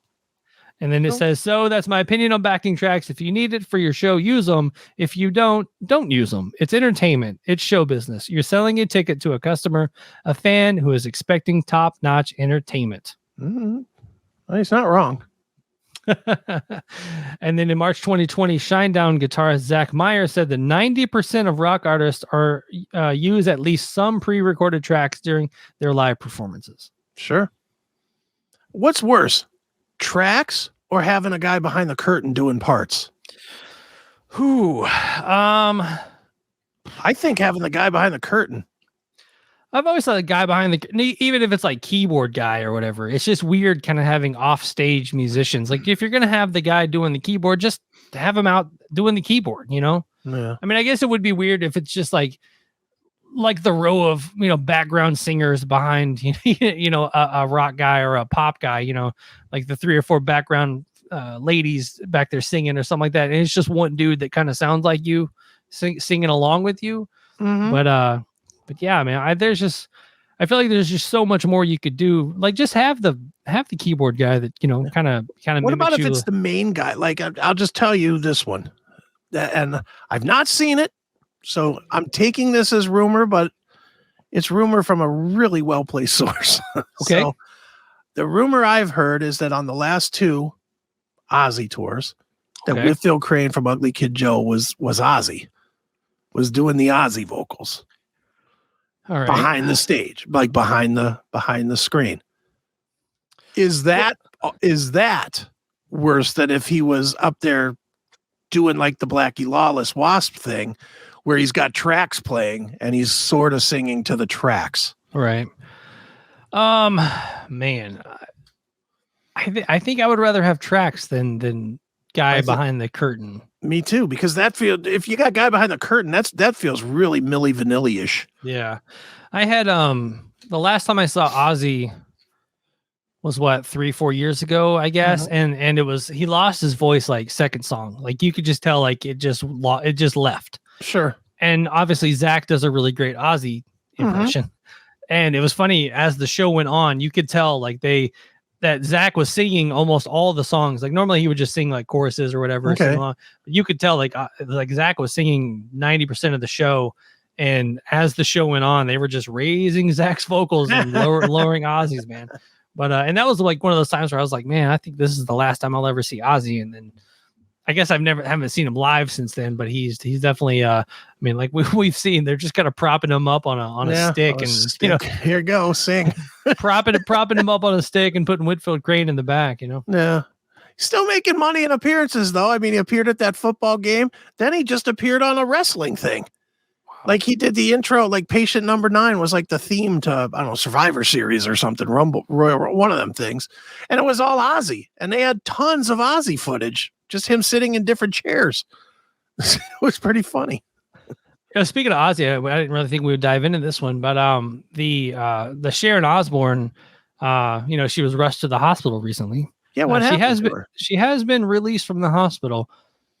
And then it says, so that's my opinion on backing tracks. If you need it for your show, use them. If you don't use them. It's entertainment. It's show business. You're selling a ticket to a customer, a fan who is expecting top-notch entertainment. Mm-hmm. Well, he's not wrong. And then in March 2020, Shinedown guitarist Zach Meyer said that 90% of rock artists are use at least some pre-recorded tracks during their live performances. Sure. What's worse, tracks or having a guy behind the curtain doing parts? I think having the guy behind the curtain. I've always thought the guy behind even if it's like keyboard guy or whatever, it's just weird kind of having off stage musicians. Like if you're going to have the guy doing the keyboard, just have him out doing the keyboard, you know? Yeah. I mean, I guess it would be weird if it's just like the row of, background singers behind, a rock guy or a pop guy, like the 3 or 4 background ladies back there singing or something like that. And it's just one dude that kind of sounds like you singing along with you. Mhm. But yeah, man, I feel like there's just so much more you could do. Like just have the keyboard guy that, kind of What about if you. it's the main guy? Like I'll just tell you this one, and I've not seen it, so I'm taking this as rumor, but it's rumor from a really well-placed source. Okay. So the rumor I've heard is that on the last 2 Ozzy tours, that Whitfield Crane from Ugly Kid Joe was Ozzy, was doing the Ozzy vocals. All right. Behind the stage, like behind the screen. Is that worse than if he was up there doing like the Blackie Lawless Wasp thing, where he's got tracks playing and he's sort of singing to the tracks? Right. Man, I think I would rather have tracks than guy behind the curtain. Me too, because if you got guy behind the curtain, that feels really Milli Vanilli-ish. Yeah. I had the last time I saw Ozzy was 3-4 years ago, I guess. Mm-hmm. And he lost his voice like second song. Like you could just tell like it just left. Sure. And obviously Zach does a really great Ozzy impression. Mm-hmm. And it was funny as the show went on, you could tell like that Zach was singing almost all the songs. Like normally he would just sing like choruses or whatever. Okay. But you could tell like Zach was singing 90% of the show. And as the show went on, they were just raising Zach's vocals and lowering Ozzy's, man. But, and that was like one of those times where I was like, man, I think this is the last time I'll ever see Ozzy. And then I guess haven't seen him live since then, but he's definitely, I mean, like we've seen, they're just kind of propping him up on a stick and, here you go, sing. propping him up on a stick and putting Whitfield Crane in the back, Yeah. Still making money in appearances though. I mean, he appeared at that football game. Then he just appeared on a wrestling thing. Wow. Like he did the intro, like Patient Number 9 was like the theme to, I don't know, Survivor Series or something, Rumble, Royal, one of them things. And it was all Ozzy. And they had tons of Ozzy footage. Just him sitting in different chairs. It was pretty funny. Speaking of Ozzy, I didn't really think we would dive into this one, but the Sharon Osbourne, she was rushed to the hospital recently. Yeah, what happened? She has been released from the hospital,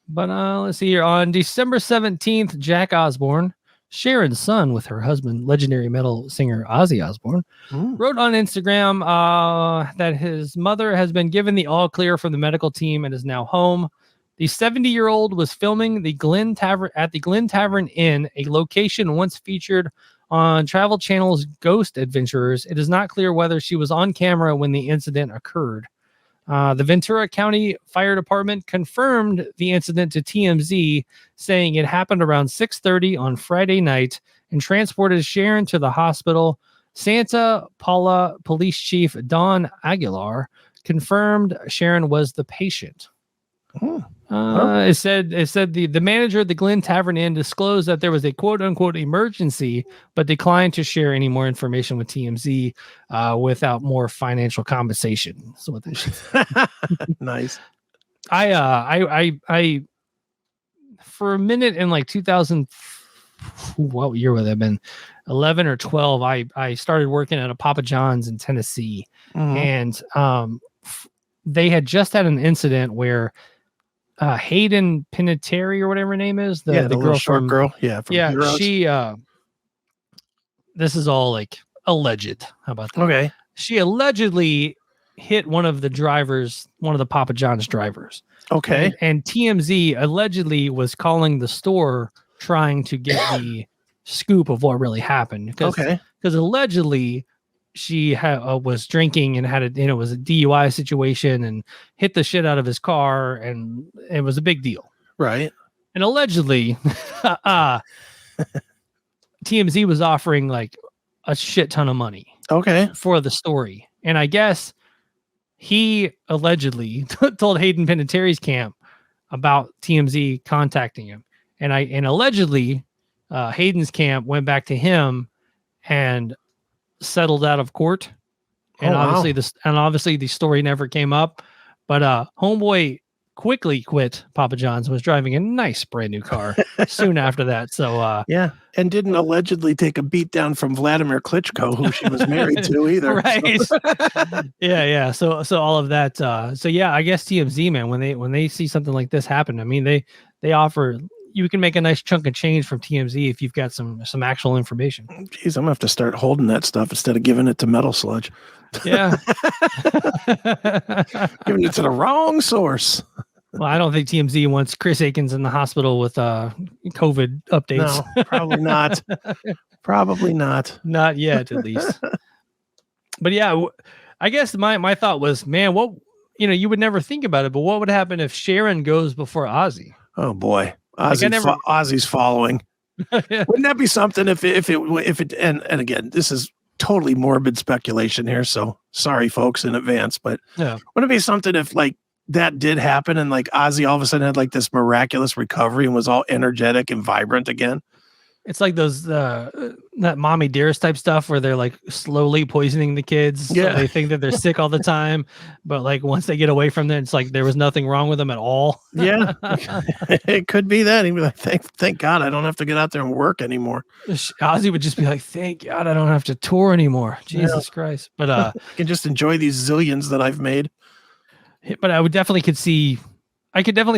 but let's see here. On December 17th, Jack Osbourne, Sharon's son with her husband, legendary metal singer Ozzy Osbourne, wrote on Instagram that his mother has been given the all clear from the medical team and is now home. The 70-year-old was filming at the Glen Tavern Inn, a location once featured on Travel Channel's Ghost Adventurers. It is not clear whether she was on camera when the incident occurred. The Ventura County Fire Department confirmed the incident to TMZ, saying it happened around 6:30 on Friday night and transported Sharon to the hospital. Santa Paula Police Chief Don Aguilar confirmed Sharon was the patient. It said the manager of the Glen Tavern Inn disclosed that there was a quote unquote emergency, but declined to share any more information with TMZ without more financial compensation. So what that nice. I for a minute in like 2000, what year would that have been? 11 or 12. I started working at a Papa John's in Tennessee, and they had just had an incident where Hayden Panettiere or whatever her name is, the girl short girl. Yeah, Heroes. She this is all like alleged. How about that? Okay. She allegedly hit one of the Papa John's drivers. Okay. And TMZ allegedly was calling the store trying to get the scoop of what really happened. Because allegedly she was drinking and it was a DUI situation and hit the shit out of his car, and it was a big deal. Right. And allegedly, TMZ was offering like a shit ton of money. Okay. For the story. And I guess he allegedly told Hayden Panettiere's camp about TMZ contacting him. And allegedly, Hayden's camp went back to him and settled out of court. And obviously the story never came up, but homeboy quickly quit Papa John's, was driving a nice brand new car soon after that. So yeah, and didn't allegedly take a beat down from Vladimir Klitschko, who she was married to either. Right. So. yeah. So all of that. So yeah, I guess TMZ, man, when they see something like this happen, I mean, they offer, you can make a nice chunk of change from TMZ if you've got some actual information. Jeez, I'm gonna have to start holding that stuff instead of giving it to Metal Sludge. Yeah. Giving it to the wrong source. Well, I don't think TMZ wants Chris Akins in the hospital with COVID updates. No, probably not. Probably not. Not yet, at least. But yeah, I guess my thought was, man, what, you would never think about it, but what would happen if Sharon goes before Ozzy? Oh boy, Ozzy's following. Wouldn't that be something if it and again, this is totally morbid speculation here, so sorry folks in advance, but yeah, wouldn't it be something if like that did happen and like Ozzy all of a sudden had like this miraculous recovery and was all energetic and vibrant again? It's like those that Mommy Dearest type stuff where they're like slowly poisoning the kids. Yeah, so they think that they're sick all the time, but like once they get away from it, it's like there was nothing wrong with them at all. Yeah, it could be that. He'd be like, thank God I don't have to get out there and work anymore. Ozzy would just be like, thank God I don't have to tour anymore. Jesus Christ! But I can just enjoy these zillions that I've made. But I could definitely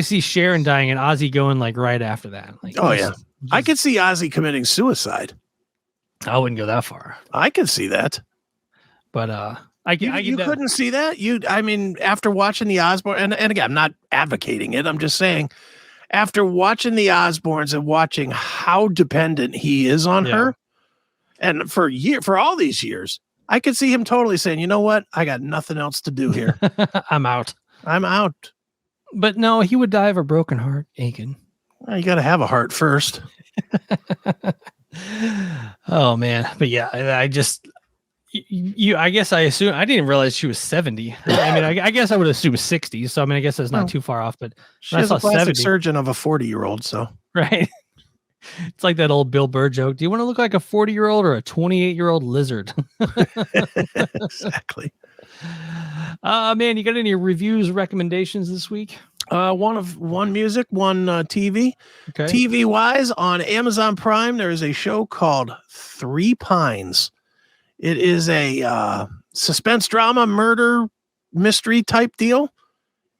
see Sharon dying and Ozzy going like right after that. Like, oh yeah. I could see Ozzy committing suicide. I wouldn't go that far. I could see that. But you couldn't see that? I mean, after watching the Osbourne, and again, I'm not advocating it. I'm just saying, after watching the Osbournes and watching how dependent he is on her, and for all these years, I could see him totally saying, you know what? I got nothing else to do here. I'm out. But no, he would die of a broken heart, Akin. Well, you got to have a heart first. Oh man, but yeah, I guess I assume I didn't realize she was 70. I mean, I guess I would assume 60. So I mean, I guess that's not too far off. But she's a plastic surgeon of a 40-year-old. So right, it's like that old Bill Burr joke. Do you want to look like a 40-year-old or a 28-year-old lizard? Exactly. Man, you got any reviews, recommendations this week? One music, one TV. Okay. TV wise, on Amazon Prime, there is a show called Three Pines. It is a suspense drama, murder mystery type deal.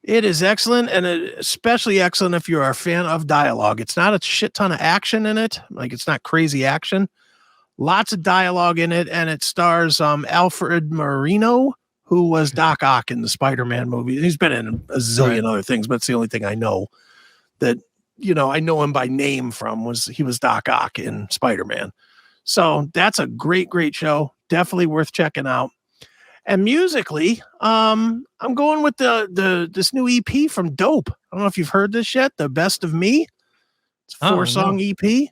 It is excellent, and especially excellent if you're a fan of dialogue. It's not a shit ton of action in it. Like, it's not crazy action. Lots of dialogue in it, and it stars Alfred Marino, who was Doc Ock in the Spider-Man movie. He's been in a zillion other things, but it's the only thing I know that, I know him by name from he was Doc Ock in Spider-Man. So that's a great, great show. Definitely worth checking out. And musically, I'm going with this new EP from Dope. I don't know if you've heard this yet. The Best of Me. It's a 4-song EP.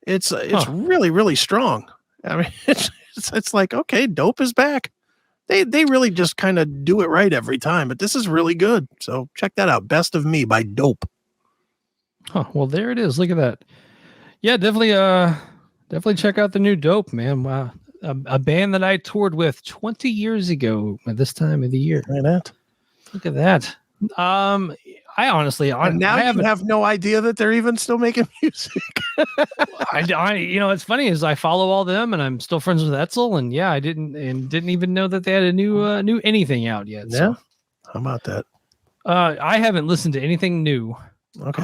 It's really, really strong. I mean, it's like, okay, Dope is back. They really just kind of do it right every time, but this is really good. So check that out. Best of Me by Dope. Oh, well, there it is. Look at that. Yeah, definitely check out the new Dope, man. Wow. A band that I toured with 20 years ago at this time of the year. Look at that. I honestly, and now you have no idea that they're even still making music. It's funny is I follow all them, and I'm still friends with Etzel, and yeah, I didn't even know that they had a new anything out yet. Yeah, so. How about that? I haven't listened to anything new. Okay.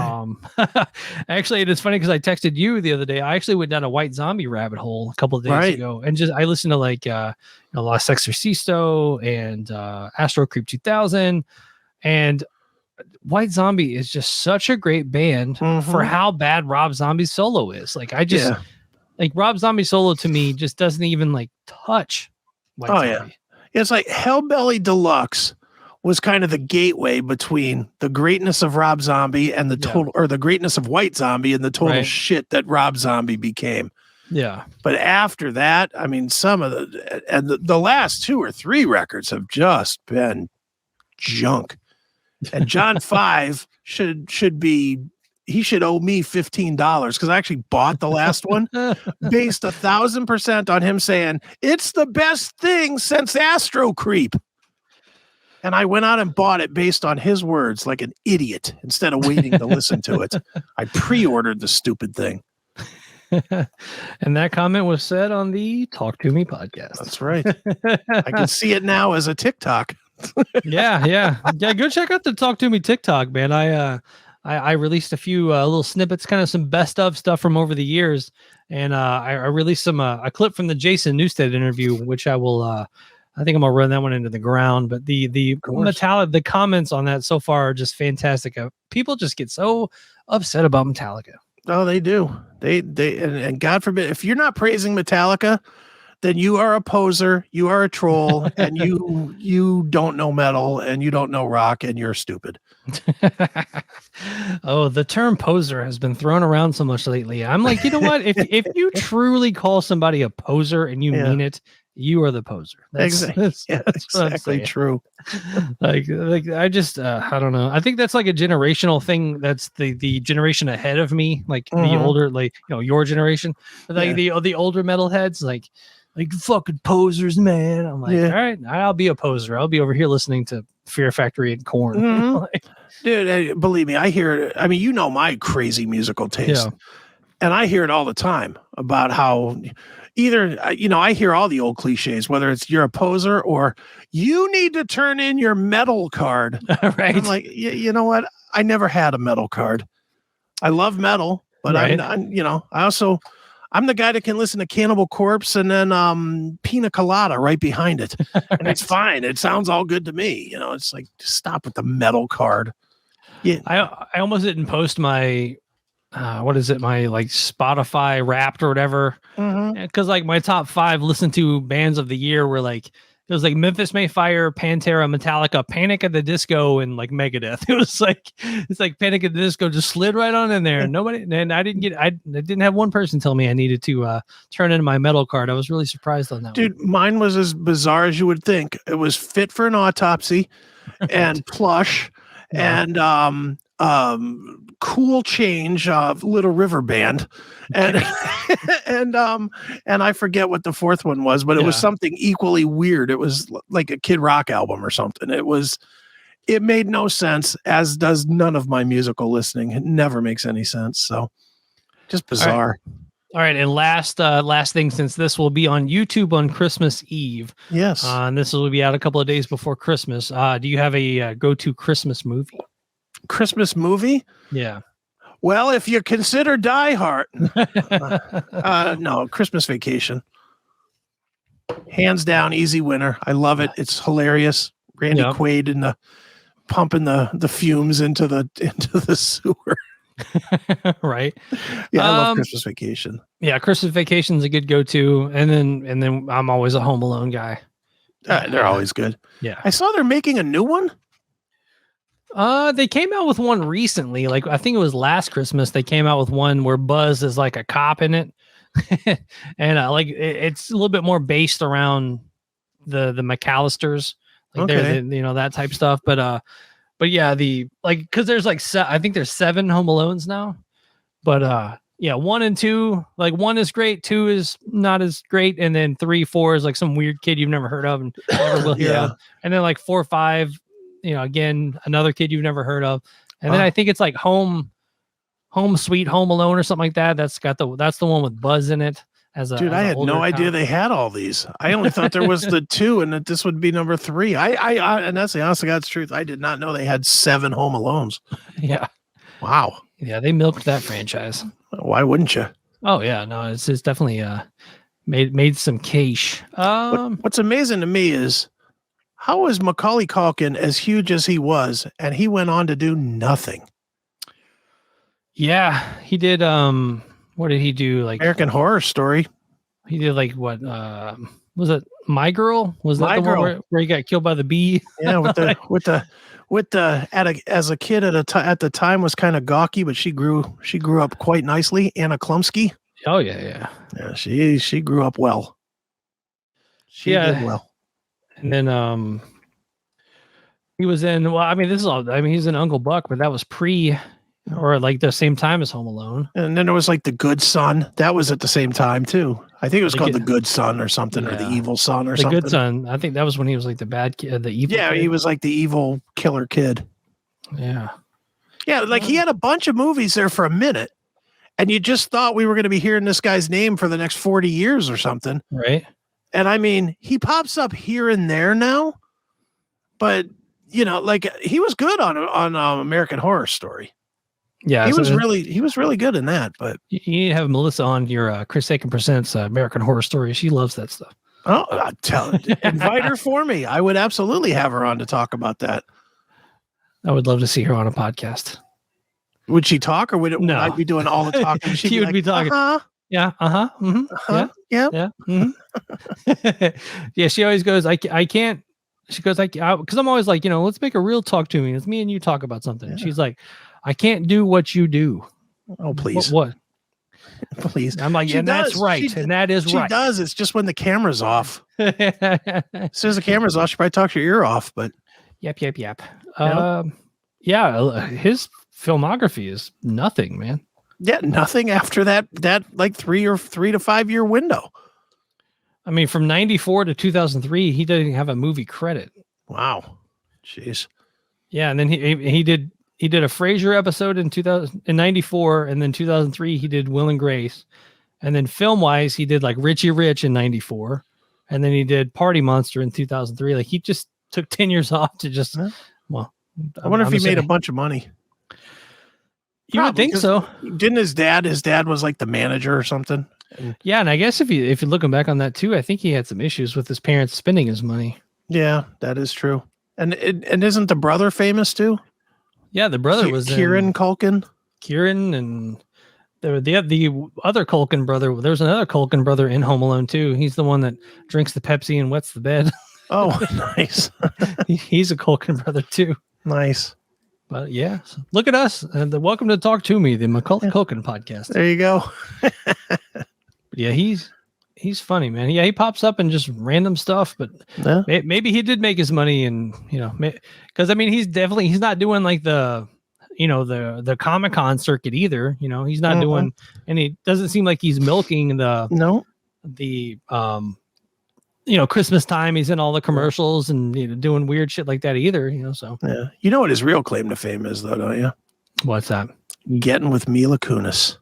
Actually, it is funny because I texted you the other day. I actually went down a White Zombie rabbit hole a couple of days ago, and I listened to like Los Exorcisto and Astro Creep 2000, and White Zombie is just such a great band for how bad Rob Zombie's solo is. Like like Rob Zombie solo to me just doesn't even like touch White Zombie. Yeah. It's like Hellbelly Deluxe was kind of the gateway between the greatness of Rob Zombie and the total, or the greatness of White Zombie and the total shit that Rob Zombie became. Yeah. But after that, I mean, some of the last 2 or 3 records have just been junk. And John 5 should be, he should owe me $15 because I actually bought the last one based 1,000% on him saying it's the best thing since Astro Creep. And I went out and bought it based on his words like an idiot instead of waiting to listen to it. I pre-ordered the stupid thing. And that comment was said on the Talk Toomey podcast. That's right. I can see it now as a TikTok. Yeah. Go check out the Talk Toomey TikTok, man. I released a few little snippets, kind of some best of stuff from over the years, and I released some a clip from the Jason Newsted interview, which I will. I think I'm gonna run that one into the ground. But the Metallica, the comments on that so far are just fantastic. People just get so upset about Metallica. Oh, they do. They and God forbid if you're not praising Metallica, then you are a poser, you are a troll, and you don't know metal and you don't know rock and you're stupid. Oh, the term poser has been thrown around so much lately. I'm like, you know what? If you truly call somebody a poser and you mean it, you are the poser. That's exactly true. like I just I don't know. I think that's like a generational thing. That's the generation ahead of me, like the older, like your generation, like the older metalheads, like fucking posers, man. I'm like, all right, I'll be a poser. I'll be over here listening to Fear Factory and Korn. Dude, believe me, I hear it. I mean, my crazy musical taste, and I hear it all the time about how either, I hear all the old cliches, whether it's you're a poser or you need to turn in your metal card. Right. I'm like, you know what? I never had a metal card. I love metal, but I'm I'm the guy that can listen to Cannibal Corpse and then Pina Colada right behind it. And it's fine. It sounds all good to me. It's like, just stop with the metal card. Yeah. I almost didn't post my what is it, my like Spotify Wrapped or whatever, because like my top 5 listened to bands of the year were like, it was like Memphis May Fire, Pantera, Metallica, Panic at the Disco, and like Megadeth. It's like Panic at the Disco just slid right on in there. And I didn't have one person tell me I needed to turn in my metal card. I was really surprised on that. Dude, mine was as bizarre as you would think. It was Fit for an Autopsy and Plush and Cool Change of Little River Band, and and I forget what the fourth one was, but it was something equally weird. It was like a Kid Rock album or something. It made no sense, as does none of my musical listening. It never makes any sense. So just bizarre. All right, and last thing, since this will be on YouTube on Christmas Eve. Yes. And this will be out a couple of days before Christmas. Do you have a go-to Christmas movie? Christmas movie? Yeah. Well, if you consider Die Hard, no, Christmas Vacation. Hands down, easy winner. I love it. It's hilarious. Randy Quaid and pumping the fumes into the sewer. Right. Yeah, I love Christmas Vacation. Yeah, Christmas Vacation's a good go-to, and then I'm always a Home Alone guy. They're always good. Yeah. I saw they're making a new one. They came out with one recently. Like I think it was last Christmas. They came out with one where Buzz is like a cop in it, and it's a little bit more based around the McAllisters, like that type stuff. But yeah, because there's I think there's 7 Home Alones now, but 1 and 2, like 1 is great, 2 is not as great, and then 3, 4 is like some weird kid you've never heard of and never will hear of, and then like 4, 5. Again, another kid you've never heard of. And then I think it's like Home Sweet Home Alone or something like that. That's the one with Buzz in it. I had no idea they had all these. I only thought there was the 2 and that this would be number 3. And that's the honest to God's truth. I did not know they had 7 Home Alones. Yeah. Wow. Yeah, they milked that franchise. Why wouldn't you? Oh yeah, no, it's definitely made some cash. What's amazing to me is, how was Macaulay Culkin as huge as he was, and he went on to do nothing? Yeah, he did. What did he do? Like American Horror Story. He did like what? Was it My Girl? Was that the one where he got killed by the bee? Yeah, as a kid at the time was kind of gawky, but she grew up quite nicely. Anna Klumsky. Oh yeah. Yeah, she grew up well. She did well. And then he was in, he's in Uncle Buck, but that was pre or like the same time as Home Alone. And then there was like The Good Son. That was at the same time too. I think it was called The Good Son or something, or The Evil Son or something. The Good Son. I think that was when he was like the bad kid, the evil. Yeah, kid. he was like the evil killer kid. Yeah. Yeah, like he had a bunch of movies there for a minute, and you just thought we were going to be hearing this guy's name for the next 40 years or something. Right. And I mean, he pops up here and there now, but you know, like he was good on American Horror Story. Yeah, he was really good in that. But you need to have Melissa on your Chris Akin Presents American Horror Story. She loves that stuff. Oh, invite her for me. I would absolutely have her on to talk about that. I would love to see her on a podcast. Would she talk, or would I be doing all the talking? She would be talking. Yeah. Mm-hmm. Yeah. Mm-hmm. Yeah. She always goes, I can't. She goes, because I'm always like, let's make a real Talk Toomey. It's me and you talk about something. Yeah. She's like, I can't do what you do. Oh, please. What? Please. I'm like, that's right. And that is right. She does. It's just when the camera's off. As soon as the camera's off, she probably talks your ear off, but. Yep. Yeah. His filmography is nothing, man. Yeah. Nothing after that like 3 to 5 year window. I mean, from 94 to 2003, he didn't have a movie credit. Wow. Jeez. Yeah. And then he did a Frasier episode in 94, and then 2003 he did Will and Grace, and then film wise he did like Richie Rich in 94, and then he did Party Monster in 2003. Like he just took 10 years off to just. Well, I wonder if he made a bunch of money. You would think so. Didn't his dad was like the manager or something? Yeah, and I guess if you're looking back on that too, I think he had some issues with his parents spending his money. Yeah, that is true. And isn't the brother famous too? Yeah, the brother was Kieran Culkin. Kieran, and the other Culkin brother. There's another Culkin brother in Home Alone too. He's the one that drinks the Pepsi and wets the bed. Oh, nice. He's a Culkin brother too. Nice. But yeah, so look at us. And welcome to Talk Toomey, the Macaulay Culkin podcast. There you go. Yeah, he's funny, man. Yeah, he pops up in just random stuff, but maybe he did make his money, and because I mean, he's not doing like the Comic-Con circuit either. He's not doing, and he doesn't seem like he's milking the Christmastime. He's in all the commercials and doing weird shit like that either. So yeah, you know what his real claim to fame is, though, don't you? What's that? Getting with Mila Kunis.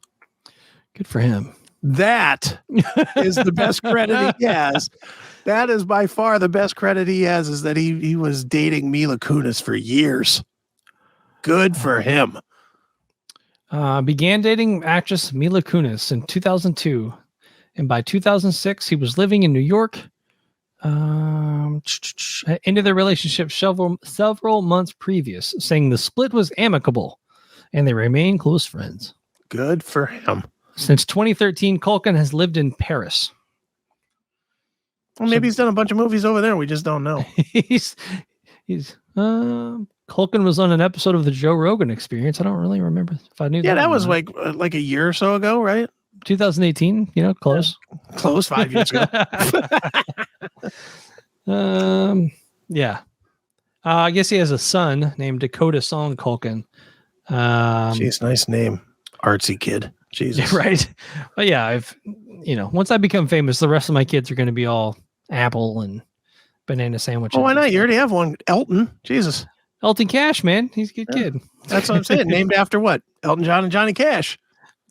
Good for him. That is the best credit he has. That is by far the best credit he has, is that he was dating Mila Kunis for years. Good for him. Began dating actress Mila Kunis in 2002. And by 2006, he was living in New York. Ended their relationship several months previous, saying the split was amicable and they remain close friends. Good for him. Since 2013, Culkin has lived in Paris. Well, maybe he's done a bunch of movies over there. We just don't know. Culkin was on an episode of the Joe Rogan Experience. I don't really remember if I knew that. Yeah, that was like a year or so ago, right? 2018, close. Yeah. Close 5 years ago. Yeah. I guess he has a son named Dakota Song Culkin. Jeez, nice name. Artsy kid. Jesus. Right. But yeah, once I become famous, the rest of my kids are going to be all apple and banana sandwiches. Oh, why not? You already have one. Elton. Jesus. Elton Cash, man. He's a good kid. That's what I'm saying. Named after what? Elton John and Johnny Cash.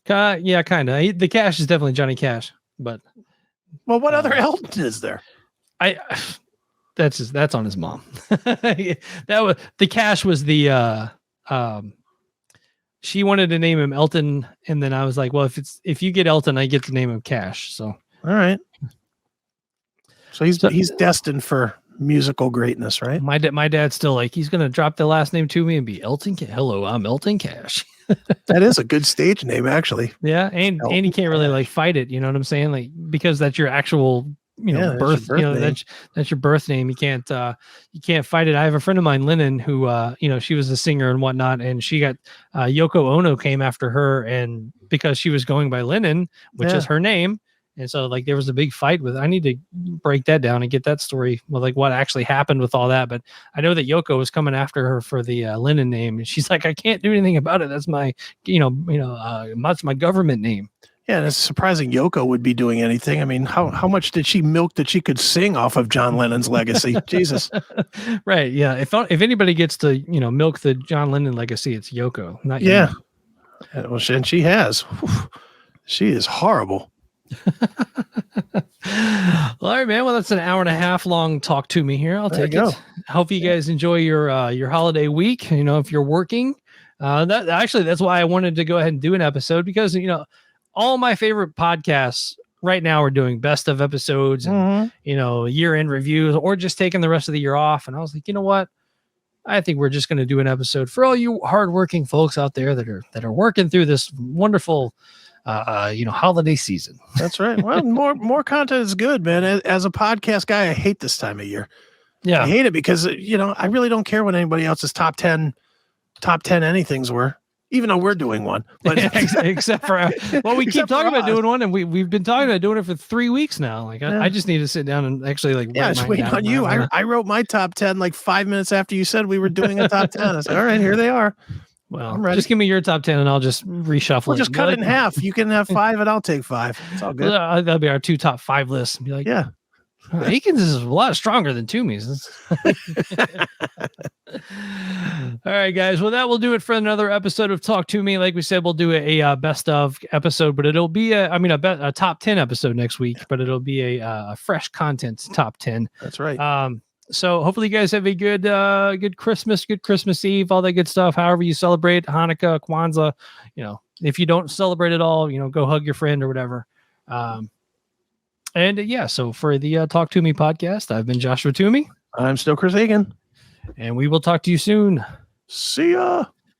Yeah, kind of. The Cash is definitely Johnny Cash, but well, what other Elton is there? That's on his mom. The Cash was the she wanted to name him Elton, and then I was like, well, if you get Elton, I get to name him Cash. So all right. So he's destined for musical greatness, right? My dad's still like, he's gonna drop the last name to me and be Elton. Hello, I'm Elton Cash. That is a good stage name, actually. Yeah, and you can't really like fight it. You know what I'm saying? Like, because that's your actual birth. That's your birth name. You can't fight it. I have a friend of mine, Lennon, who she was a singer and whatnot, and she got Yoko Ono came after her, and because she was going by Lennon, which is her name, And so like there was a big fight with, I need to break that down and get that story with like what actually happened with all that. But I know that Yoko was coming after her for the Lennon name, and she's like, I can't do anything about it. That's my, that's my government name. Yeah, and it's surprising Yoko would be doing anything. I mean, how much did she milk that she could sing off of John Lennon's legacy? Jesus. Right. Yeah. If anybody gets to, milk the John Lennon legacy, it's Yoko, not yeah. Well, and she has. Whew. She is horrible. All right, man. Well, that's an hour and a half long talk to me here. I'll take it. Hope you guys enjoy your holiday week. If you're working, that's why I wanted to go ahead and do an episode, because all my favorite podcasts right now are doing best of episodes and year-end reviews, or just taking the rest of the year off. And I was like, you know what? I think we're just going to do an episode for all you hardworking folks out there that are working through this wonderful holiday season. That's right. Well, more content is good, man. As a podcast guy, I hate this time of year. Yeah. I hate it because, I really don't care what anybody else's top 10 anythings were, even though we're doing one. But except for, we keep talking about doing one, and we've been talking about doing it for 3 weeks now. Like I just need to sit down and actually just wait on you. I wrote my top 10 like 5 minutes after you said we were doing a top 10. I said, all right, here they are. Well, just give me your top 10 and I'll just reshuffle it. Just cut it in half. You can have 5 and I'll take 5. It's all good. That'll be our 2 top 5 lists. Be like, yeah, Akin's is a lot stronger than Toomey's. All right, guys. Well, that will do it for another episode of Talk To Me. Like we said, we'll do a best of episode, but it'll be a top 10 episode next week, but it'll be a fresh content top 10. That's right. So hopefully you guys have a good Christmas, good Christmas Eve, all that good stuff. However you celebrate Hanukkah, Kwanzaa, if you don't celebrate it all, go hug your friend or whatever. So for the Talk To Me podcast, I've been Joshua Toomey. I'm still Chris Akin. And we will talk to you soon. See ya.